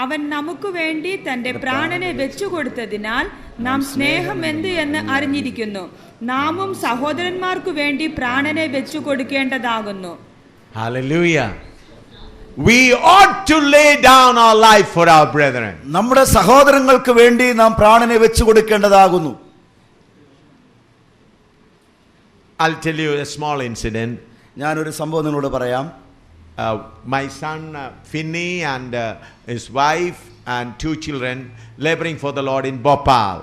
അവൻ നമുക്ക് വേണ്ടി തന്റെ പ്രാണനെ വെച്ചുകൊടുത്തതിനാൽ നാം സ്നേഹം എന്ത് എന്ന് അറിഞ്ഞിരിക്കുന്നു. നാമും സഹോദരന്മാർക്കു വേണ്ടി പ്രാണനെ വെച്ചു കൊടുക്കേണ്ടതാകുന്നു. Hallelujah. We ought to lay down our life for our brethren. നമ്മുടെ സഹോദരങ്ങൾക്ക് വേണ്ടി നാം പ്രാണനെ വെച്ചു കൊടുക്കേണ്ടതാകുന്നു. I'll tell you a small incident. ഞാനൊരു സംഭവം നിങ്ങളോട് പറയാം. My son Finney and his wife and 2 children laboring for the Lord in Bhopal.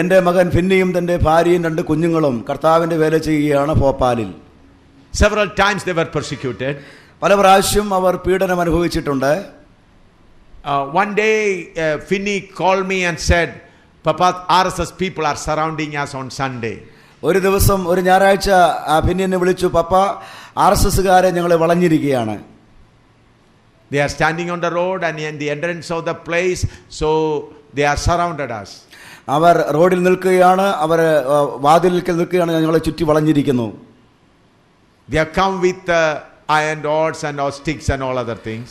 എൻ്റെ മകൻ ഫിന്നിയും തൻ്റെ ഭാര്യയും 2 കുഞ്ഞുങ്ങളും കർത്താവിൻ്റെ വേല ചെയ്യുകയാണ് ഭോപ്പാലിൽ. Several times they were persecuted. പല പ്രാവശ്യം അവർ പീഡനം അനുഭവിച്ചിട്ടുണ്ട്. One day Finney called me and said, Papa, RSS people are surrounding us on Sunday. ഒരു ദിവസം ഒരു ഞായറാഴ്ച ഫിന്നിയെ വിളിച്ചു, പപ്പ, RSSകാരെ ഞങ്ങളെ വളഞ്ഞിരിക്കുകയാണ്. They are standing on the road and in the entrance of the place, so they are surrounded us. അവർ റോഡിൽ നിൽക്കുകയാണ്, അവർ വാതിലിൽ നിൽക്കുകയാണ്, ഞങ്ങളെ ചുറ്റി വളഞ്ഞിരിക്കുന്നു. They have come with iron rods and all sticks and all other things.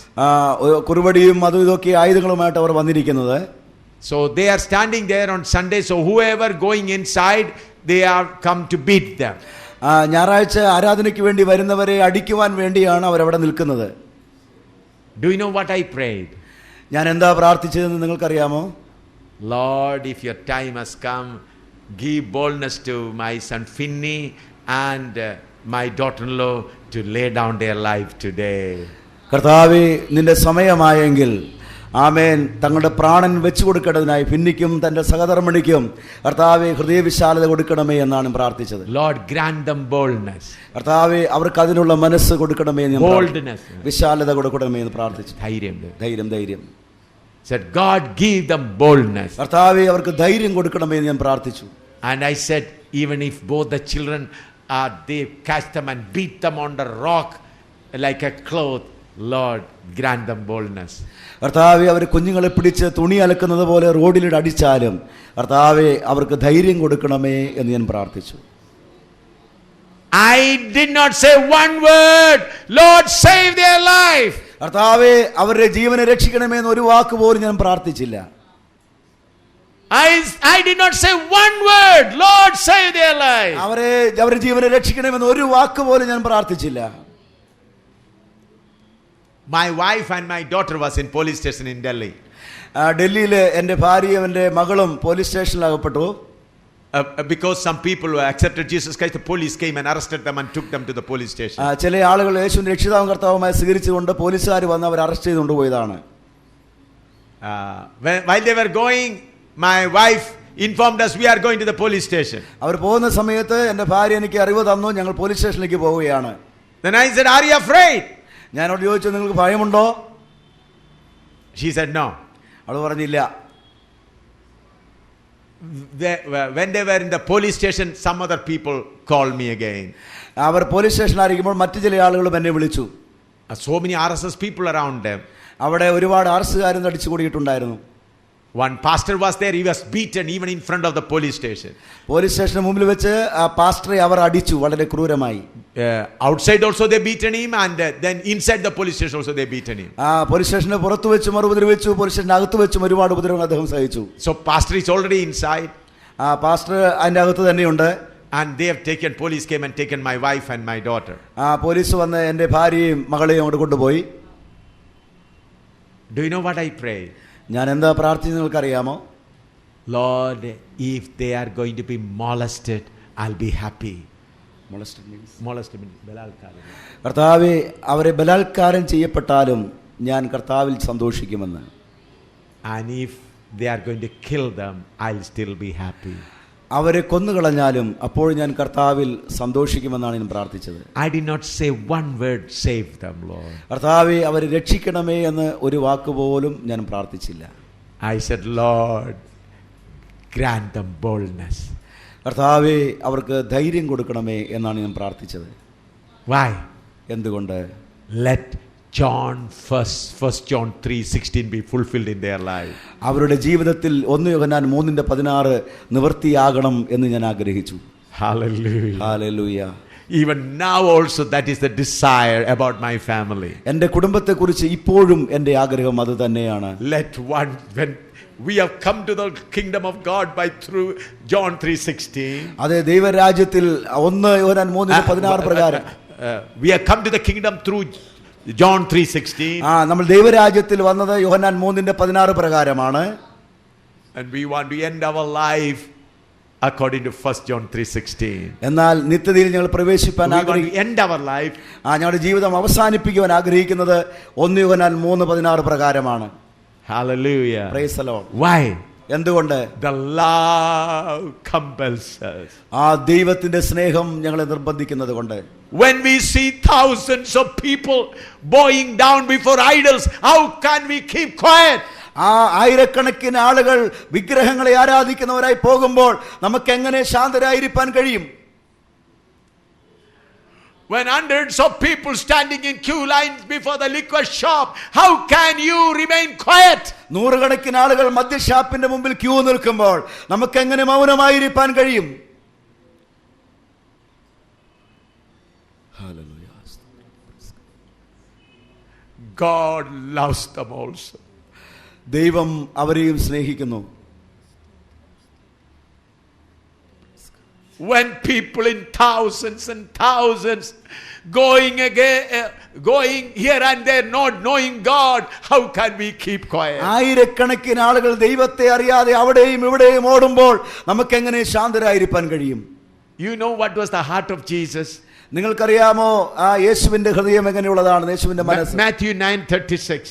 കുറുവടിയും അതും ഇതൊക്കെ ആയുധങ്ങളുമായിട്ട് അവർ വന്നിരിക്കുന്നത്. So they are standing there on Sunday, so whoever going inside, they are come to beat them. ഞായറാഴ്ച ആരാധനയ്ക്ക് വേണ്ടി വരുന്നവരെ അടിക്കുവാൻ വേണ്ടിയാണ് അവരവിടെ നിൽക്കുന്നത്. Do you know what I prayed? ഞാൻ എന്താ പ്രാർത്ഥിച്ചതെന്ന് നിങ്ങൾക്കറിയാമോ? Lord, if your time has come, give boldness to my son Finney and my daughter-in-law to lay down their life today. കർത്താവേ, നിന്റെ സമയമായെങ്കിൽ ആമേൻ തങ്ങളുടെ പ്രാണൻ വെച്ചു കൊടുക്കേണ്ടതിനായി ഭിന്നിക്കും തന്റെ സഹധർമ്മിണിക്കും കർത്താവെ ഹൃദയവിശാലത കൊടുക്കണമേ എന്നാണ് പ്രാർത്ഥിച്ചത്. Lord, grant them boldness. കർത്താവെ അവർക്ക് അതിനുള്ള മനസ്സ് കൊടുക്കണമേ എന്ന് Boldness. വിശാലത കൊടുക്കണമേ എന്ന് പ്രാർത്ഥിച്ചു. ധൈര്യം Said, God, give them boldness. കർത്താവെ അവർക്ക് ധൈര്യം കൊടുക്കണമേ എന്ന് ഞാൻ പ്രാർത്ഥിച്ചു. And I said, even if both the children they catch them and beat them on the rock like a cloth, Lord, grant them boldness. കർത്താവെ അവർ കുഞ്ഞുങ്ങളെ പിടിച്ച് തുണി അലക്കുന്നത് പോലെ റോഡിലിട്ട് അടിച്ചാലും കർത്താവെ അവർക്ക് ധൈര്യം കൊടുക്കണമേ എന്ന് ഞാൻ പ്രാർത്ഥിച്ചു. I did not say one word, Lord, save their life. കർത്താവെ അവരുടെ ജീവനെ രക്ഷിക്കണമേ എന്ന് ഒരു വാക്ക് പോലും ഞാൻ പ്രാർത്ഥിച്ചില്ല. I did not say one word, Lord, save their life. അവരുടെ ജീവനെ രക്ഷിക്കണമെന്ന് ഒരു വാക്ക് പോലും ഞാൻ പ്രാർത്ഥിച്ചില്ല. My wife and my daughter was in police station in Delhi. ഡൽഹിയിൽ എൻ്റെ ഭാര്യയും എൻ്റെ മകളും പോലീസ് സ്റ്റേഷനിൽ അകപ്പെട്ടു. Because some people who accepted Jesus Christ, the police came and arrested them and took them to the police station. ചില ആളുകൾ യേശുവിനെ രക്ഷിതാവും കർത്താവുമായി സ്വീകരിച്ചുകൊണ്ട് പോലീസുകാർ വന്ന് അവർ അറസ്റ്റ് ചെയ്തുകൊണ്ട് പോയതാണ്. While they were going, my wife informed us we are going to the police station. അവർ പോകുന്ന സമയത്ത് എൻ്റെ ഭാര്യ എനിക്ക് അറിവ് തന്നു, ഞങ്ങൾ പോലീസ് സ്റ്റേഷനിലേക്ക് പോവുകയാണ്. Then I said, are you afraid? ഞാൻ അവരോട് ചോദിച്ചു, നിങ്ങൾക്ക് ഭയമുണ്ടോ? She said no. അവൾ പറഞ്ഞില്ല. When they were in the police station, some other people called me again. Our police സ്റ്റേഷനിലായിരിക്കുമ്പോൾ മറ്റു ചില ആളുകളും എന്നെ വിളിച്ചു. So many RSS people around them. അവിടെ ഒരുപാട് ആർഎസ്സുകാരും തടിച്ചു കൂടിയിട്ടുണ്ടായിരുന്നു. One pastor was there, he was beaten even in front of the police station. Police സ്റ്റേഷന് മുമ്പിൽ വെച്ച് ആ പാസ്റ്ററെ അവർ അടിച്ചു വളരെ ക്രൂരമായി. Outside also they beaten him, and then inside the police station also they beaten him. ആ പോലീസ് സ്റ്റേഷന് പുറത്തു വെച്ചും ഉപദ്രവിച്ചു, പോലീസ് സ്റ്റേഷന് അകത്ത് വെച്ചും ഒരുപാട് ഉപദ്രവങ്ങൾ അദ്ദേഹം സഹിച്ചു. So pastor is already inside. ആ പാസ്റ്റർ അതിന്റെ അകത്ത് തന്നെയുണ്ട്. And they have taken, police came and taken my wife and my daughter. ആ പോലീസ് വന്ന് എൻ്റെ ഭാര്യയും മകളെയും അങ്ങോട്ട് കൊണ്ടുപോയി. Do you know what I pray? ഞാൻ എന്താ പ്രാർത്ഥിച്ചത് നിങ്ങൾക്കറിയാമോ? Lord, if they are going to be molested, I'll be happy. Molested means ബലാത്കാരം. കർത്താവേ, അവരെ ബലാത്കാരം ചെയ്യപ്പെട്ടാലും ഞാൻ കർത്താവിൽ സന്തോഷിക്കുമെന്ന്. And if they are going to kill them, I'll still be happy. അവരെ കൊന്നുകളഞ്ഞാലും അപ്പോൾ ഞാൻ കർത്താവിൽ സന്തോഷിക്കുമെന്നാണ് ഞാൻ പ്രാർത്ഥിച്ചത്. I did not say one word, save them, Lord. കർത്താവേ, അവരെ രക്ഷിക്കണമേ എന്ന് ഒരു വാക്ക് പോലും ഞാൻ പ്രാർത്ഥിച്ചില്ല. I said, Lord, grant them boldness. കർത്താവേ, അവർക്ക് ധൈര്യം കൊടുക്കണമേ എന്നാണ് ഞാൻ പ്രാർത്ഥിച്ചത്. Why? എന്തുകൊണ്ട്? Let First John 3:16 be fulfilled in their life. അവരുടെ ജീവിതത്തിൽ 1 യോഹന്നാൻ 3:16 നിവൃത്തിയാകണം എന്ന് ഞാൻ ആഗ്രഹിച്ചു. Hallelujah. Hallelujah. Even now also that is the desire about my family. എൻ്റെ കുടുംബത്തെക്കുറിച്ച് ഇപ്പോഴും എൻ്റെ ആഗ്രഹം അത് തന്നെയാണ്. When we have come to the kingdom of God by through John 3:16. അതെ, ദൈവരാജ്യത്തിൽ 1 യോഹന്നാൻ 3:16 പ്രകാരം we have come to the kingdom through John 3:16. നമ്മൾ ദൈവരാജ്യത്തിൽ വന്നത് യോഹന്നാൻ 3:16 പ്രകാരമാണ്. And we want to end our life according to 1 John 3:16. എന്നാൽ നിത്യതയിൽ ഞങ്ങൾ പ്രവേശിപ്പാൻ end our life. ഞങ്ങളുടെ ജീവിതം അവസാനിപ്പിക്കുവാൻ ആഗ്രഹിക്കുന്നത് 1 യോഹന്നാൻ 3:16 പ്രകാരമാണ്. Hallelujah. Praise the Lord. Why? എന്തുകൊണ്ട്? The love compels us. ആ ദൈവത്തിന്റെ സ്നേഹം ഞങ്ങളെ നിർബന്ധിക്കുന്നത് കൊണ്ട്. When we see thousands of people bowing down before idols, how can we keep quiet? ആ ആയിരക്കണക്കിന് ആളുകൾ വിഗ്രഹങ്ങളെ ആരാധിക്കുന്നവരായി പോകുമ്പോൾ നമുക്ക് എങ്ങനെ ശാന്തരായിരിക്കാൻ കഴിയും? When hundreds of people standing in queue lines before the liquor shop, how can you remain quiet? നൂറുകണക്കിന് ആളുകൾ മദ്യഷാപ്പിന്റെ മുമ്പിൽ ക്യൂ നിൽക്കുമ്പോൾ നമുക്ക് എങ്ങനെ മൗനമായിരിക്കാൻ കഴിയും? God loves them also. ദൈവം അവരെയും സ്നേഹിക്കുന്നു. When people in thousands and thousands going here and there not knowing God, how can we keep quiet? ആയിരക്കണക്കിന് ആളുകൾ ദൈവത്തെ അറിയാതെ അവിടെയും ഇവിടെയും ഓടുമ്പോൾ നമുക്ക് എങ്ങനെ ശാന്തരായിരിക്കാൻ കഴിയും? You know what was the heart of Jesus? നിങ്ങൾക്കറിയാമോ ആ യേശുവിന്റെ ഹൃദയം എങ്ങനെയുള്ളതാണ്? യേശുവിന്റെ മനസ്സ്. Matthew 9:36.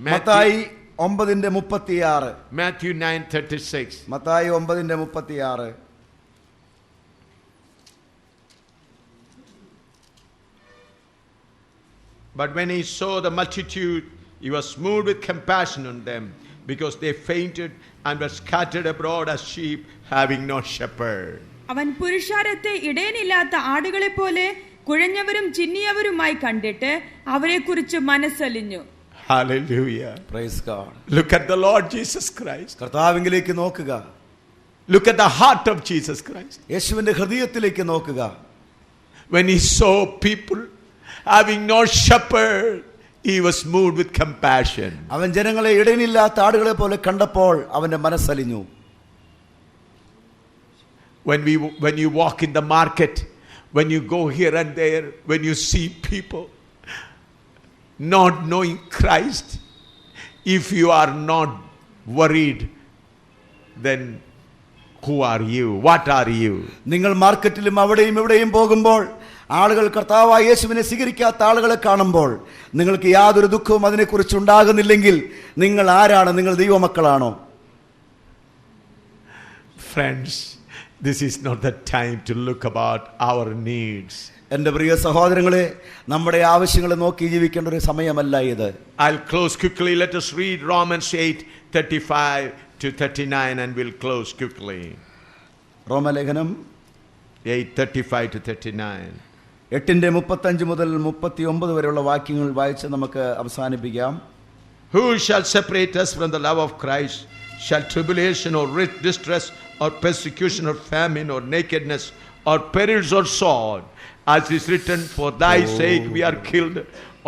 Mathai 9:36. Matthew 9:36. Mathai 9:36. But when he saw the multitude, he was moved with compassion on them, because they fainted and were scattered abroad as sheep having no shepherd. അവൻ പുരുഷാരത്തെ ഇടയനില്ലാത്ത ആടുകളെ പോലെ കുഴഞ്ഞവരും ചിന്നിയവരുമായി കണ്ടിട്ട് അവരെ കുറിച്ച് മനസ്സലിഞ്ഞു. Hallelujah. Praise God. Look at the Lord Jesus Christ. കർത്താവിലേക്ക് നോക്കുക. Look at the heart of Jesus Christ. യേശുവിന്റെ ഹൃദയത്തിലേക്ക് നോക്കുക. When he saw people having no shepherd, he was moved with compassion. അവൻ ജനങ്ങളെ ഇടയനില്ലാത്ത ആടുകളെ പോലെ കണ്ടപ്പോൾ അവന്റെ മനസ്സലിഞ്ഞു. When you walk in the market, when you go here and there, when you see people not knowing Christ, if you are not worried, then who are you? What are you? നിങ്ങൾ മാർക്കറ്റിലും അവിടെയും ഇവിടെയും പോകുമ്പോൾ ആളുകൾ കർത്താവായ യേശുവിനെ സ്വീകരിക്കാത്ത ആളുകളെ കാണുമ്പോൾ നിങ്ങൾക്ക് യാതൊരു ദുഃഖവും അതിനെക്കുറിച്ച് ഉണ്ടാകുന്നില്ലെങ്കിൽ നിങ്ങൾ ആരാണ്? നിങ്ങൾ ദൈവമക്കളാണോ? Friends, this is not the time to look about our needs. എൻ്റെ പ്രിയ സഹോദരങ്ങളെ, നമ്മുടെ ആവശ്യങ്ങളെ നോക്കി ജീവിക്കേണ്ട ഒരു സമയമല്ല ഇത്. I'll close quickly. Let us read Romans 8:35-39 and we'll close quickly. റോമലേഖനം 8:35-39. 8:35 മുതൽ 39 വരെയുള്ള വാക്യങ്ങൾ വായിച്ച് നമുക്ക് അവസാനിപ്പിക്കാം. Who shall separate us from the love of Christ? Shall tribulation or distress or persecution or famine or nakedness or perils or sword? As is written, for thy sake we are killed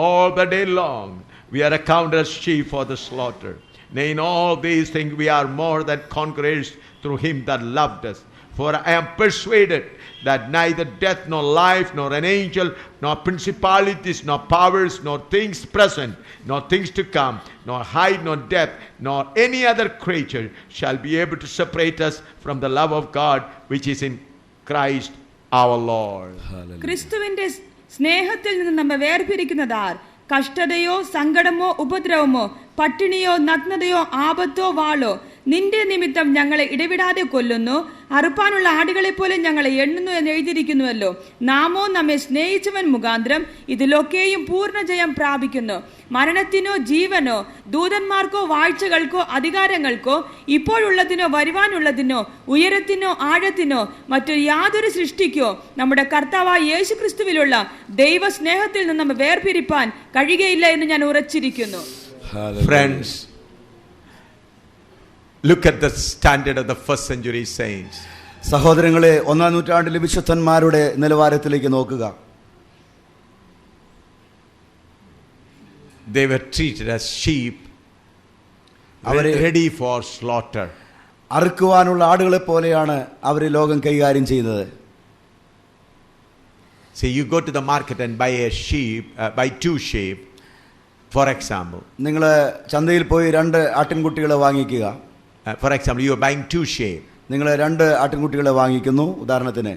all the day long. We are accounted as sheep for the slaughter. Nay, in all these things we are more than conquerors through him that loved us. For I am persuaded that neither death nor life nor an angel nor principalities nor powers nor things present nor things to come nor height nor depth nor any other creature shall be able to separate us from the love of God which is in Christ our Lord. ക്രിസ്തുവിന്റെ സ്നേഹത്തിൽ നിന്ന് നമ്മെ വേർപിരിക്കുന്നതാർ? കഷ്ടതയോ സങ്കടമോ ഉപദ്രവമോ പട്ടിണിയോ നഗ്നതയോ ആപത്തോ വാളോ നിന്റെ നിമിത്തം ഞങ്ങളെ ഇടവിടാതെ കൊല്ലുന്നു. അറുപ്പാനുള്ള ആടുകളെ പോലെ ഞങ്ങളെ എണ്ണുന്നു എന്ന് എഴുതിയിരിക്കുന്നുവല്ലോ. നാമോ നമ്മെ സ്നേഹിച്ചവൻ മുഖാന്തരം ഇതിലൊക്കെയും പൂർണ്ണജയം പ്രാപിക്കുന്നു. മരണത്തിനോ ജീവനോ ദൂതന്മാർക്കോ വാഴ്ചകൾക്കോ അധികാരങ്ങൾക്കോ ഇപ്പോഴുള്ളതിനോ വരുവാനുള്ളതിനോ ഉയരത്തിനോ ആഴത്തിനോ മറ്റൊരു യാതൊരു സൃഷ്ടിക്കോ നമ്മുടെ കർത്താവായ യേശു ക്രിസ്തുവിലുള്ള ദൈവ സ്നേഹത്തിൽ നിന്ന് നമ്മെ വേർപിരിപ്പാൻ കഴിയുകയില്ല എന്ന് ഞാൻ ഉറച്ചിരിക്കുന്നു. Friends, look at the standard of the first century saints. സഹോദരങ്ങളെ, ഒന്നാം നൂറ്റാണ്ടിലെ വിശുദ്ധന്മാരുടെ നിലവാരത്തിലേക്ക് നോക്കുക. They were treated as sheep, ready for slaughter. അറുക്കുവാനുള്ള ആടുകളെ പോലെയാണ് അവർ ലോകം കൈകാര്യം ചെയ്യുന്നത്. See, you go to the market and buy a sheep, buy 2 sheep, for example. നിങ്ങൾ ചന്തയിൽ പോയി 2 ആട്ടിൻകുട്ടികളെ വാങ്ങിക്കുക. For example, you are buying 2 sheep. നിങ്ങൾ 2 ആട്ടിൻകുട്ടികളെ വാങ്ങിക്കുന്നു. ഉദാഹരണത്തിന്,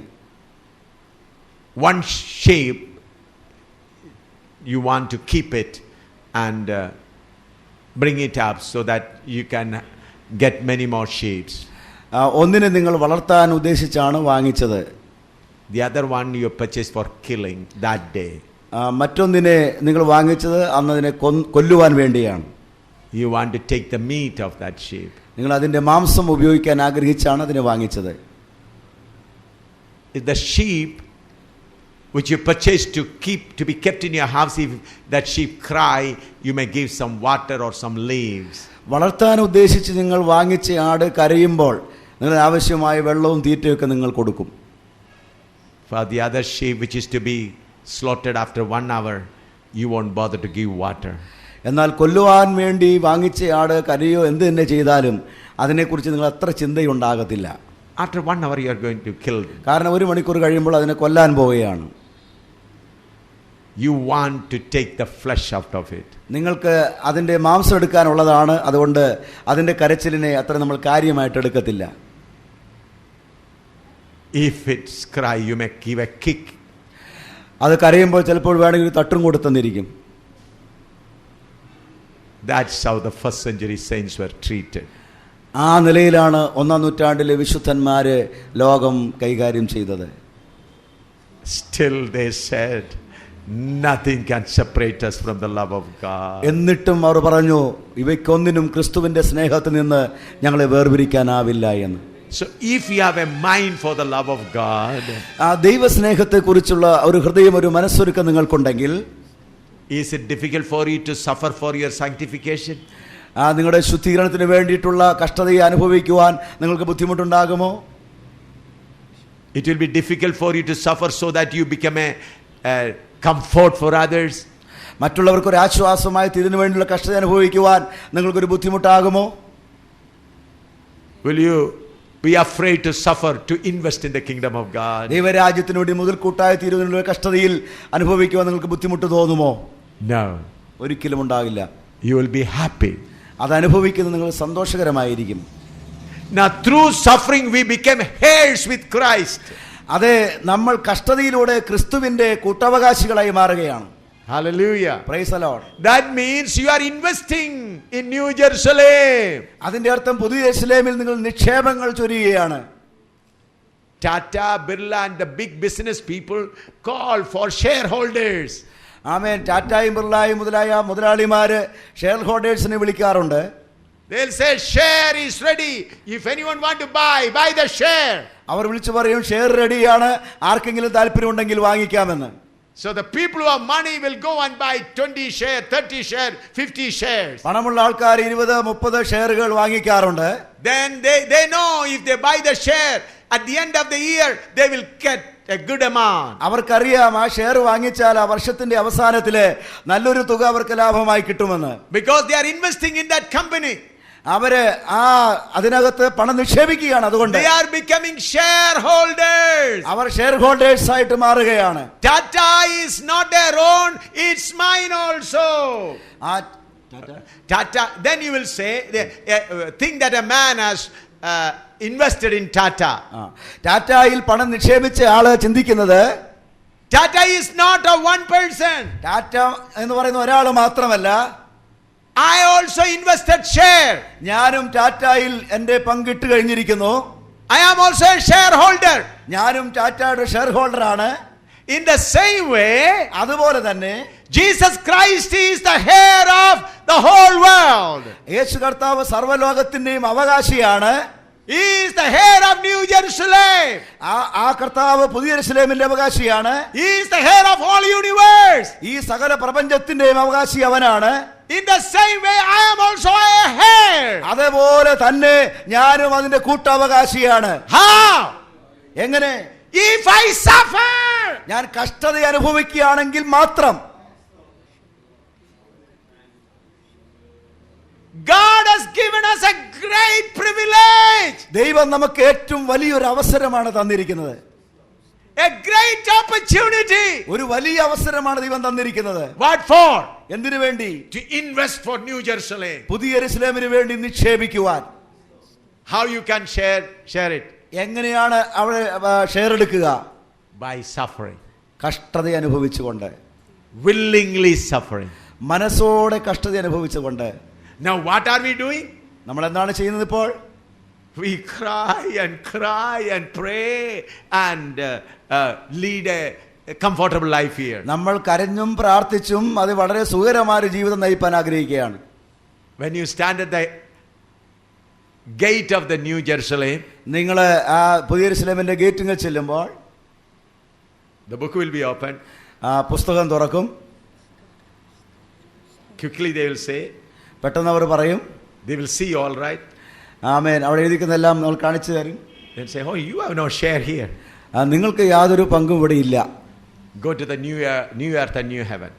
1 sheep you want to keep it and bring it up so that you can get many more sheep. ഒന്നിനെ നിങ്ങൾ വളർത്താൻ ഉദ്ദേശിച്ചാണ് വാങ്ങിച്ചത്. The other one you purchased for killing that day. മറ്റൊന്നിനെ നിങ്ങൾ വാങ്ങിച്ചത് അന്നതിനെ കൊല്ലുവാൻ വേണ്ടിയാണ്. You want to take the meat of that sheep. നിങ്ങൾ അതിന്റെ മാംസം ഉപയോഗിക്കാൻ ആഗ്രഹിച്ചാണ് അതിനെ വാങ്ങിച്ചത്. The sheep which you purchased to be kept in your house, if that sheep cry, you may give some water or some leaves. വളർത്താൻ ഉദ്ദേശിച്ച് നിങ്ങൾ വാങ്ങിച്ച ആട് കരയുമ്പോൾ നിങ്ങൾ ആവശ്യമായ വെള്ളവും തീറ്റയൊക്കെ നിങ്ങൾ കൊടുക്കും. For the other sheep which is to be slaughtered after 1 hour, you won't bother to give water. എന്നാൽ കൊല്ലുവാൻ വേണ്ടി വാങ്ങിച്ച ആട് കരയോ എന്ത് തന്നെ ചെയ്താലും അതിനെക്കുറിച്ച് നിങ്ങൾ അത്ര ചിന്തയുണ്ടാകത്തില്ല. After 1 hour you are going to kill them. കാരണം 1 മണിക്കൂർ കഴിയുമ്പോൾ അതിനെ കൊല്ലാൻ പോവുകയാണ്. You want to take the flesh out of it. നിങ്ങൾക്ക് അതിൻ്റെ മാംസം എടുക്കാനുള്ളതാണ്. അതുകൊണ്ട് അതിൻ്റെ കരച്ചിലിനെ അത്ര നമ്മൾ കാര്യമായിട്ട് എടുക്കത്തില്ല. If it's cry, you may give a kick. അത് കരയുമ്പോൾ ചിലപ്പോൾ വേണമെങ്കിൽ തട്ടും കൊടുത്തെന്നിരിക്കും. That's how the first century saints were treated. ആ നിലയിലാണ് ഒന്നാം നൂറ്റാണ്ടിലെ വിശുദ്ധന്മാരെ ലോകം കൈകാര്യം ചെയ്തത്. Still they said, nothing can separate us from the love of God. എന്നിട്ടും അവർ പറഞ്ഞു, ഇവയ്ക്കൊന്നിനും ക്രിസ്തുവിന്റെ സ്നേഹത്തിൽ നിന്ന് ഞങ്ങളെ വേർപിരിക്കാനാവില്ല എന്ന്. So if you have a mind for the love of God, ആ ദൈവസ്നേഹത്തെ കുറിച്ചുള്ള ഒരു ഹൃദയം, ഒരു മനസ്സൊരുക്കം നിങ്ങൾക്കുണ്ടെങ്കിൽ, is it difficult for you to suffer for your sanctification? നിങ്ങളുടെ ശുദ്ധീകരണത്തിന് വേണ്ടിയിട്ടുള്ള കഷ്ടതയെ അനുഭവിക്കുവാൻ നിങ്ങൾക്ക് ബുദ്ധിമുട്ടുണ്ടാകുമോ? It will be difficult for you to suffer so that you become a comfort for others. മറ്റുള്ളവർക്ക് ഒരു ആശ്വാസമായി ഇതിനു വേണ്ടിയുള്ള കഷ്ടത അനുഭവിക്കുവാൻ നിങ്ങൾക്കൊരു ബുദ്ധിമുട്ടാകുമോ? Will you be afraid to suffer to invest in the kingdom of God? ദൈവരാജ്യത്തിനു വേണ്ടി മുതൽക്കൂട്ടായി തീരുന്നതിനുള്ള കഷ്ടതയിൽ അനുഭവിക്കുവാൻ നിങ്ങൾക്ക് ബുദ്ധിമുട്ട് തോന്നുമോ? No. ഒരിക്കലും ഉണ്ടാകില്ല. You will be happy. അത് അനുഭവിക്കുന്നത് നിങ്ങൾ സന്തോഷകരമായിരിക്കും. Now through suffering we became heirs with Christ. അതെ, നമ്മൾ കഷ്ടതയിലൂടെ ക്രിസ്തുവിന്റെ കൂട്ടവകാശികളായി മാറുകയാണ്. Hallelujah. Praise the Lord. That means you are investing in New Jerusalem. അതിന്റെ അർത്ഥം പുതിയ യെരുശലേമിൽ നിങ്ങൾ നിക്ഷേപങ്ങൾ ചൊരിയുകയാണ്. Tata, Birla and the big business people call for shareholders. ആമേൻ. ടാറ്റായും ബിർളായും മുതലായ മുതലാളിമാര് ഷെയർ ഹോൾഡേഴ്സിനെ വിളിക്കാറുണ്ട്. They'll say share is ready. If anyone want to buy the share. അവർ വിളിച്ചു പറയും, ഷെയർ റെഡിയാണ്, ആർക്കെങ്കിലും താല്പര്യമുണ്ടെങ്കിൽ വാങ്ങിക്കാമെന്ന്. So the people who have money will go and buy 20 share, 30 share, 50 shares. പണമുള്ള ആൾക്കാർ 20-30 ഷെയറുകൾ വാങ്ങിക്കാറുണ്ട്. Then they know if they buy the share at the end of the year they will get a good amount. അവർക്കറിയാം ആ share വാങ്ങിച്ചാൽ ആ വർഷത്തിന്റെ അവസാനത്തില് നല്ലൊരു തുക അവർക്ക് ലാഭമായി കിട്ടുമെന്ന്. Because they are investing in that company. അവര് അതിനകത്ത് പണം നിക്ഷേപിക്കുകയാണ്. അതുകൊണ്ട് they are becoming shareholders. അവർ ഷെയർ ഹോൾഡേഴ്സ് ആയിട്ട് മാറുകയാണ്. Tata is not their own, it's mine also. Tata, then you will say think that a man has invested in Tata. ടാറ്റയിൽ പണം നിക്ഷേപിച്ച ആള് ചിന്തിക്കുന്നത്, Tata is not a one person. Tata എന്ന് പറയുന്ന ഒരാൾ മാത്രമല്ല, I also invested share. ഞാനും ടാറ്റയിൽ എന്റെ പങ്കിട്ട് കഴിഞ്ഞിരിക്കുന്നു. I am also a shareholder. ഞാനും ടാറ്റയുടെ ഷെയർ ഹോൾഡർ ആണ്. In the same way, അതുപോലെ തന്നെ Jesus Christ is the heir of the whole world. യേശു കർത്താവ് സർവ്വലോകത്തിന്റെയും അവകാശിയാണ്. He is the heir of New Jerusalem. ആ കർത്താവ് പുതിയ യെരുശലേമിന്റെ അവകാശിയാണ്. He is the heir of all universe. ഈ സകല പ്രപഞ്ചത്തിന്റെയും അവകാശി അവനാണ്. In the same way, I am also a heir. അതേപോലെ തന്നെ ഞാനും അതിന്റെ കൂട്ടവകാശിയാണ്. How? എങ്ങനെ? If I suffer, ഞാൻ കഷ്ടത അനുഭവിക്കുകയാണെങ്കിൽ മാത്രം. God has given us a great privilege. ദൈവം നമുക്ക് ഏറ്റവും വലിയൊരു അവസരമാണ് തന്നിരിക്കുന്നത്. A great opportunity. ഒരു വലിയ അവസരമാണ് ദൈവം തന്നിരിക്കുന്നത്. What for? എന്തിനു വേണ്ടി? To invest for New Jerusalem. പുതിയ യെരുശലേമിന് വേണ്ടി നിക്ഷേപിക്കുവാൻ. How you can share it? എങ്ങനെയാണ് അവിടെ ഷെയർ എടുക്കുക? By suffering. കഷ്ടത അനുഭവിച്ചുകൊണ്ട്. Willingly suffering. മനസ്സോടെ കഷ്ടത അനുഭവിച്ചുകൊണ്ട്. Now what are we doing? നമ്മൾ എന്താണ് ചെയ്യുന്നത് ഇപ്പോൾ? We cry and pray and lead a comfortable life here. നമ്മൾ കരഞ്ഞും പ്രാർത്ഥിച്ചും അത് വളരെ സുഖകരമായ ജീവിതം നയിപ്പാൻ ആഗ്രഹിക്കുകയാണ്. When you stand at the gate of the New Jerusalem, നിങ്ങൾ ആ പുതിയ യെരുശലേമിന്റെ ഗേറ്റിൽ ചെല്ലുമ്പോൾ the book will be opened. പുസ്തകം തുറക്കും. Quickly they will say, പെട്ടെന്ന് അവർ പറയും, they will see all right. ആമേൻ, അവിടെ എഴുതിക്കുന്നതെല്ലാം നമ്മൾ കാണിച്ചു തരും. They'll say, oh, you have no share here. നിങ്ങൾക്ക് യാതൊരു പങ്കും ഇവിടെ ഇല്ല. Go to the new earth and new heaven.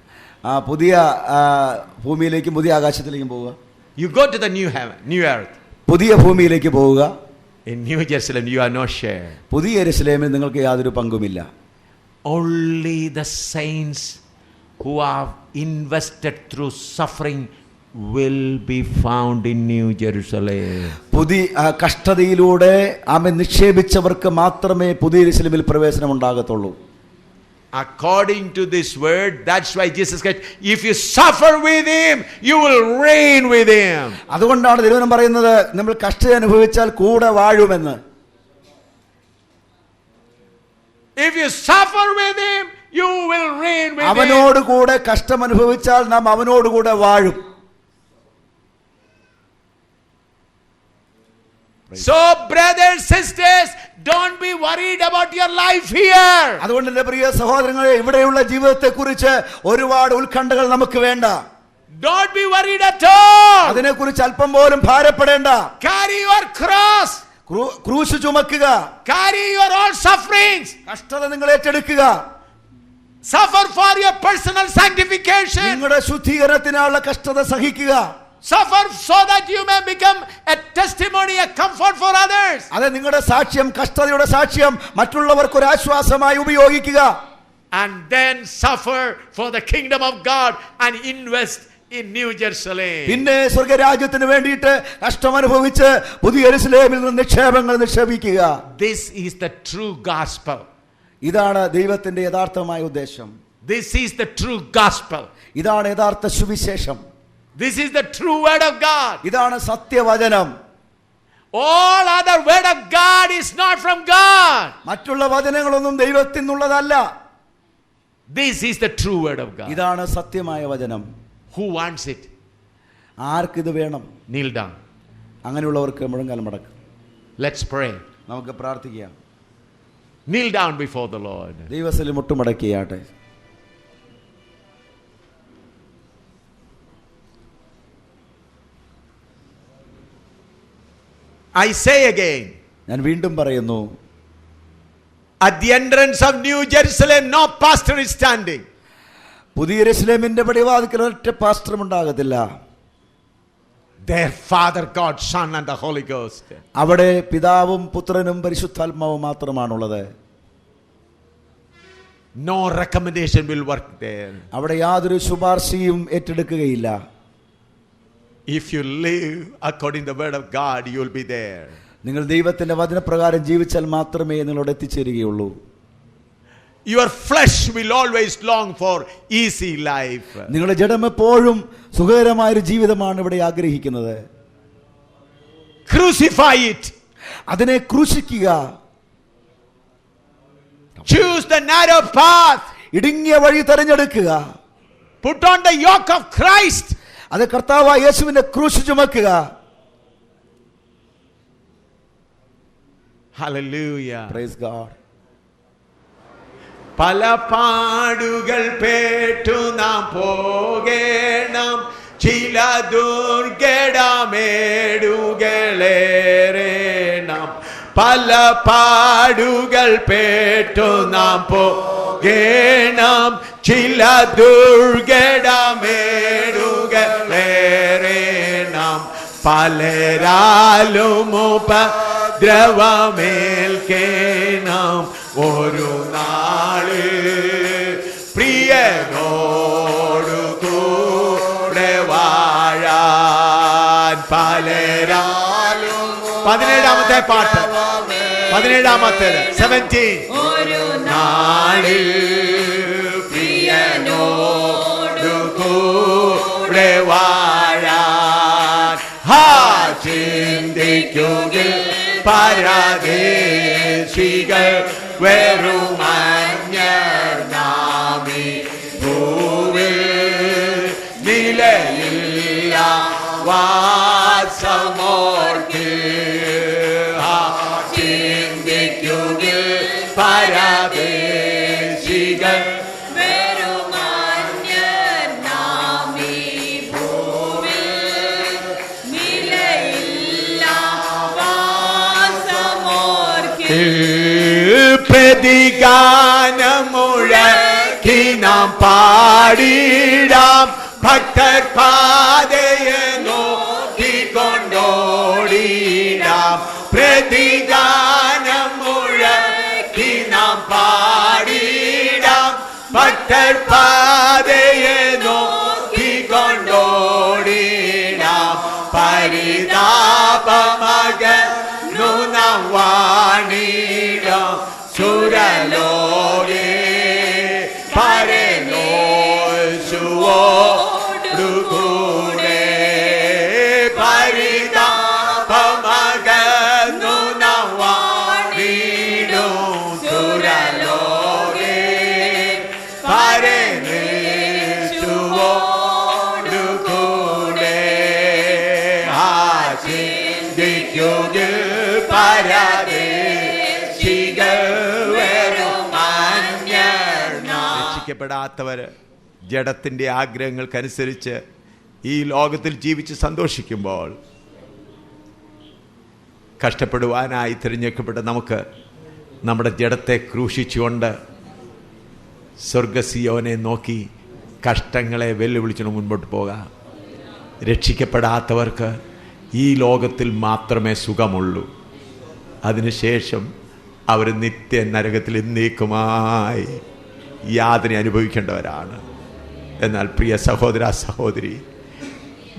പുതിയ ഭൂമിയിലേക്കും പുതിയ ആകാശത്തിലേക്കും പോവുക. You go to the new heaven, new earth. പുതിയ ഭൂമിയിലേക്ക് പോവുക. In New Jerusalem you have no share. പുതിയ യെരുശലേമിൽ നിങ്ങൾക്ക് യാതൊരു പങ്കുമില്ല. Only the saints who have invested through suffering will be found in New Jerusalem. പുതിയ കഷ്ടതയിലൂടെ ആമേൻ നിക്ഷേപിച്ചവർക്ക് മാത്രമേ പുതിയ യെരുശലേമിൽ പ്രവേശനം ഉണ്ടാകത്തുള്ളൂ. according to this word. That's why Jesus said, if you suffer with him, you will reign with him. അതുകൊണ്ടാണ് ദൈവം പറയുന്നത് നമ്മൾ കഷ്ടത അനുഭവിച്ചാൽ കൂടെ വാഴുമെന്ന്. If you suffer with him, you will reign with him. അവനോട് കൂടെ കഷ്ടം അനുഭവിച്ചാൽ നാം അവനോട് കൂടെ വാഴും. So brothers, sisters, don't be worried about your life here. അതുകൊണ്ട് എൻ്റെ പ്രിയ സഹോദരങ്ങളെ, ഇവിടെയുള്ള ജീവിതത്തെ കുറിച്ച് ഒരുപാട് ഉത്കണ്ഠകൾ നമുക്ക് വേണ്ട. Don't be worried at all. അതിനെക്കുറിച്ച് അല്പം പോലും ഭാരപ്പെടേണ്ട. Carry your cross. ക്രൂശ് ചുമക്കുക. Carry your all sufferings. കഷ്ടത നിങ്ങൾ ഏറ്റെടുക്കുക. Suffer for your personal sanctification. നിങ്ങളുടെ ശുദ്ധീകരണത്തിനുള്ള കഷ്ടത സഹിക്കുക. Suffer so that you may become a testimony, a comfort for others. അത് നിങ്ങളുടെ സാക്ഷ്യം, കഷ്ടതയുടെ സാക്ഷ്യം മറ്റുള്ളവർക്ക് ഒരു ആശ്വാസമായി ഉപയോഗിക്കുക. And then suffer for the kingdom of God and invest in New Jerusalem. പിന്നെ സ്വർഗ്ഗരാജ്യത്തിന് വേണ്ടിയിട്ട് കഷ്ടം അനുഭവിച്ച് പുതിയ യെരൂശലേമിൽ നിന്ന് നിക്ഷേപങ്ങൾ നിക്ഷേപിക്കുക. This is the true gospel. ഇതാണ് ദൈവത്തിന്റെ യഥാർത്ഥമായ ഉദ്ദേശം. This is the true gospel. ഇതാണ് യഥാർത്ഥ സുവിശേഷം. This is the true word of God. ഇതാണ് സത്യവചനം. All other word of God is not from God. മറ്റുള്ള വചനങ്ങളൊന്നും ദൈവത്തിൽ നിന്നുള്ളതല്ല. This is the true word of God. ഇതാണ് സത്യമായ വചനം. Who wants it? ആർക്കിത് വേണം? Kneel down. അങ്ങനെയുള്ളവർക്ക് മുഴങ്കാൽ മടക്കും. Let's pray. നമുക്ക് പ്രാർത്ഥിക്കാം. Kneel down before the Lord. ദൈവത്തിൽ മുട്ടുമടക്കിയാട്ടെ. I say again, ഞാൻ വീണ്ടും പറയുന്നു, at the entrance of New Jerusalem, no pastor is standing. പുതിയ യെരൂശലേമിന്റെ പടിവാതിൽക്കൽ ഒറ്റ പാസ്റ്ററും ഉണ്ടാകത്തില്ല. There Father, God, Son and the Holy Ghost. അവിടെ പിതാവും പുത്രനും പരിശുദ്ധാത്മാവും മാത്രമാണുള്ളത്. No recommendation will work there. അവിടെ യാതൊരു ശുപാർശയും ഏറ്റെടുക്കുകയില്ല. If you live according to the word of God, you will be there. നിങ്ങൾ ദൈവത്തിന്റെ വചനപ്രകാരം ജീവിച്ചാൽ മാത്രമേ നിങ്ങളോട് എത്തിച്ചേരുകയുള്ളൂ. Your flesh will always long for easy life. നിങ്ങളുടെ ജഡം എപ്പോഴും സുഖകരമായൊരു ജീവിതമാണ് ഇവിടെ ആഗ്രഹിക്കുന്നത്. Crucify it. അതിനെ ക്രൂശിക്കുക. Choose the narrow path. ഇടുങ്ങിയ വഴി തിരഞ്ഞെടുക്കുക. Put on the yoke of Christ. അത് കർത്താവായ യേശുവിന്റെ ക്രൂശ് ചുമക്കുക. Hallelujah. Praise God. പല പാടുകൾ പേറ്റു നാം പോകേണം, ചില ദുർഘടമേടുകളേറേണം. പല പാടുകൾ പേറ്റു നാം പോകേണം, ചില ദുർഘടമേടുകളേറേണം. പലരാലും ഉപദ്രവമേൽക്കേണം. ഒരു നാള് പ്രിയനോടു കൂടെ വാഴാൻ പലരാലും. 17ാമത്തെ പാട്ട്, 17ാമത്തേത് 17. ഒരു നാള് പ്രിയനോടു കൂടെ വാഴാൻ. ചിന്തിക്കുകിൽ പരദേശികൾ വെറുമന്യർ നാമി ഭൂവിൽ നിലയില്ല വാസമോർത്ത്. ചിന്തിക്കുകിൽ പരദേശികൾ വെറുമന്യർ നാമി ഭൂവിൽ നിലയില്ല വാസമോർക്കിൽ. പ്രതിഗാനമുഴക്കി നാം പാടിടാം, ഭക്തർ പാതയെ നോക്കിക്കൊണ്ടോടിടാം. പ്രതിഗാനമുഴക്കി നാം പാടിടാം, ഭക്തർ പാതയെ നോക്കിക്കൊണ്ടോടിടാം. പരിതാപമകന്നു നാം വാണിടാം. സുരലോകേ പരലോകത്തോടുകൂടെ പരിതാപമകന്നു നാം വാണിടും സുരലോകേ. പരലോകത്തോടുകൂടെ ആശിക്കുകിൽ പരദേശികൾ വെറും അന്യനാം. രക്ഷിക്കപ്പെടാത്തവര് ജഡത്തിൻ്റെ ആഗ്രഹങ്ങൾക്കനുസരിച്ച് ഈ ലോകത്തിൽ ജീവിച്ച് സന്തോഷിക്കുമ്പോൾ കഷ്ടപ്പെടുവാനായി തിരഞ്ഞെടുക്കപ്പെട്ട നമുക്ക് നമ്മുടെ ജഡത്തെ ക്രൂശിച്ചുകൊണ്ട് സ്വർഗസിയോനെ നോക്കി കഷ്ടങ്ങളെ വെല്ലുവിളിച്ചുകൊണ്ട് മുൻപോട്ട് പോകാം. രക്ഷിക്കപ്പെടാത്തവർക്ക് ഈ ലോകത്തിൽ മാത്രമേ സുഖമുള്ളൂ. അതിനുശേഷം അവർ നിത്യ നരകത്തിൽ എന്നേക്കുമായി യാതന അനുഭവിക്കേണ്ടവരാണ്. എന്നാൽ പ്രിയ സഹോദര സഹോദരി,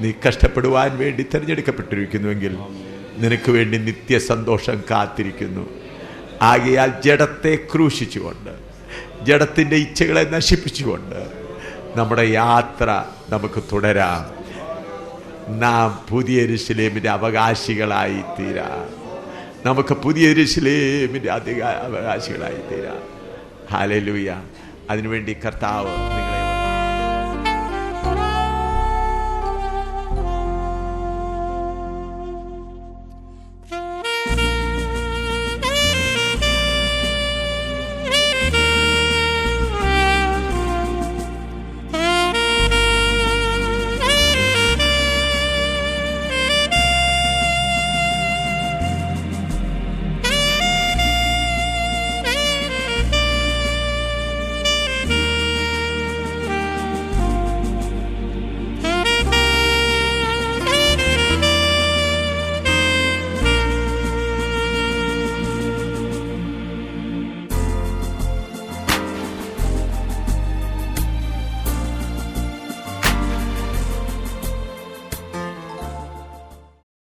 നീ കഷ്ടപ്പെടുവാൻ വേണ്ടി തിരഞ്ഞെടുക്കപ്പെട്ടിരിക്കുന്നുവെങ്കിൽ നിനക്ക് വേണ്ടി നിത്യസന്തോഷം കാത്തിരിക്കുന്നു. ആകയാൽ ജഡത്തെ ക്രൂശിച്ചുകൊണ്ട്, ജഡത്തിൻ്റെ ഇച്ഛകളെ നശിപ്പിച്ചുകൊണ്ട് നമ്മുടെ യാത്ര നമുക്ക് തുടരാം. നാം പുതിയ യെരൂശലേമിൻ്റെ അവകാശികളായി തീരാം. നമുക്ക് പുതിയ യെരൂശലേമിൻ്റെ അവകാശികളായി തീരാം. ഹല്ലേലൂയ. അതിനുവേണ്ടി കർത്താവ്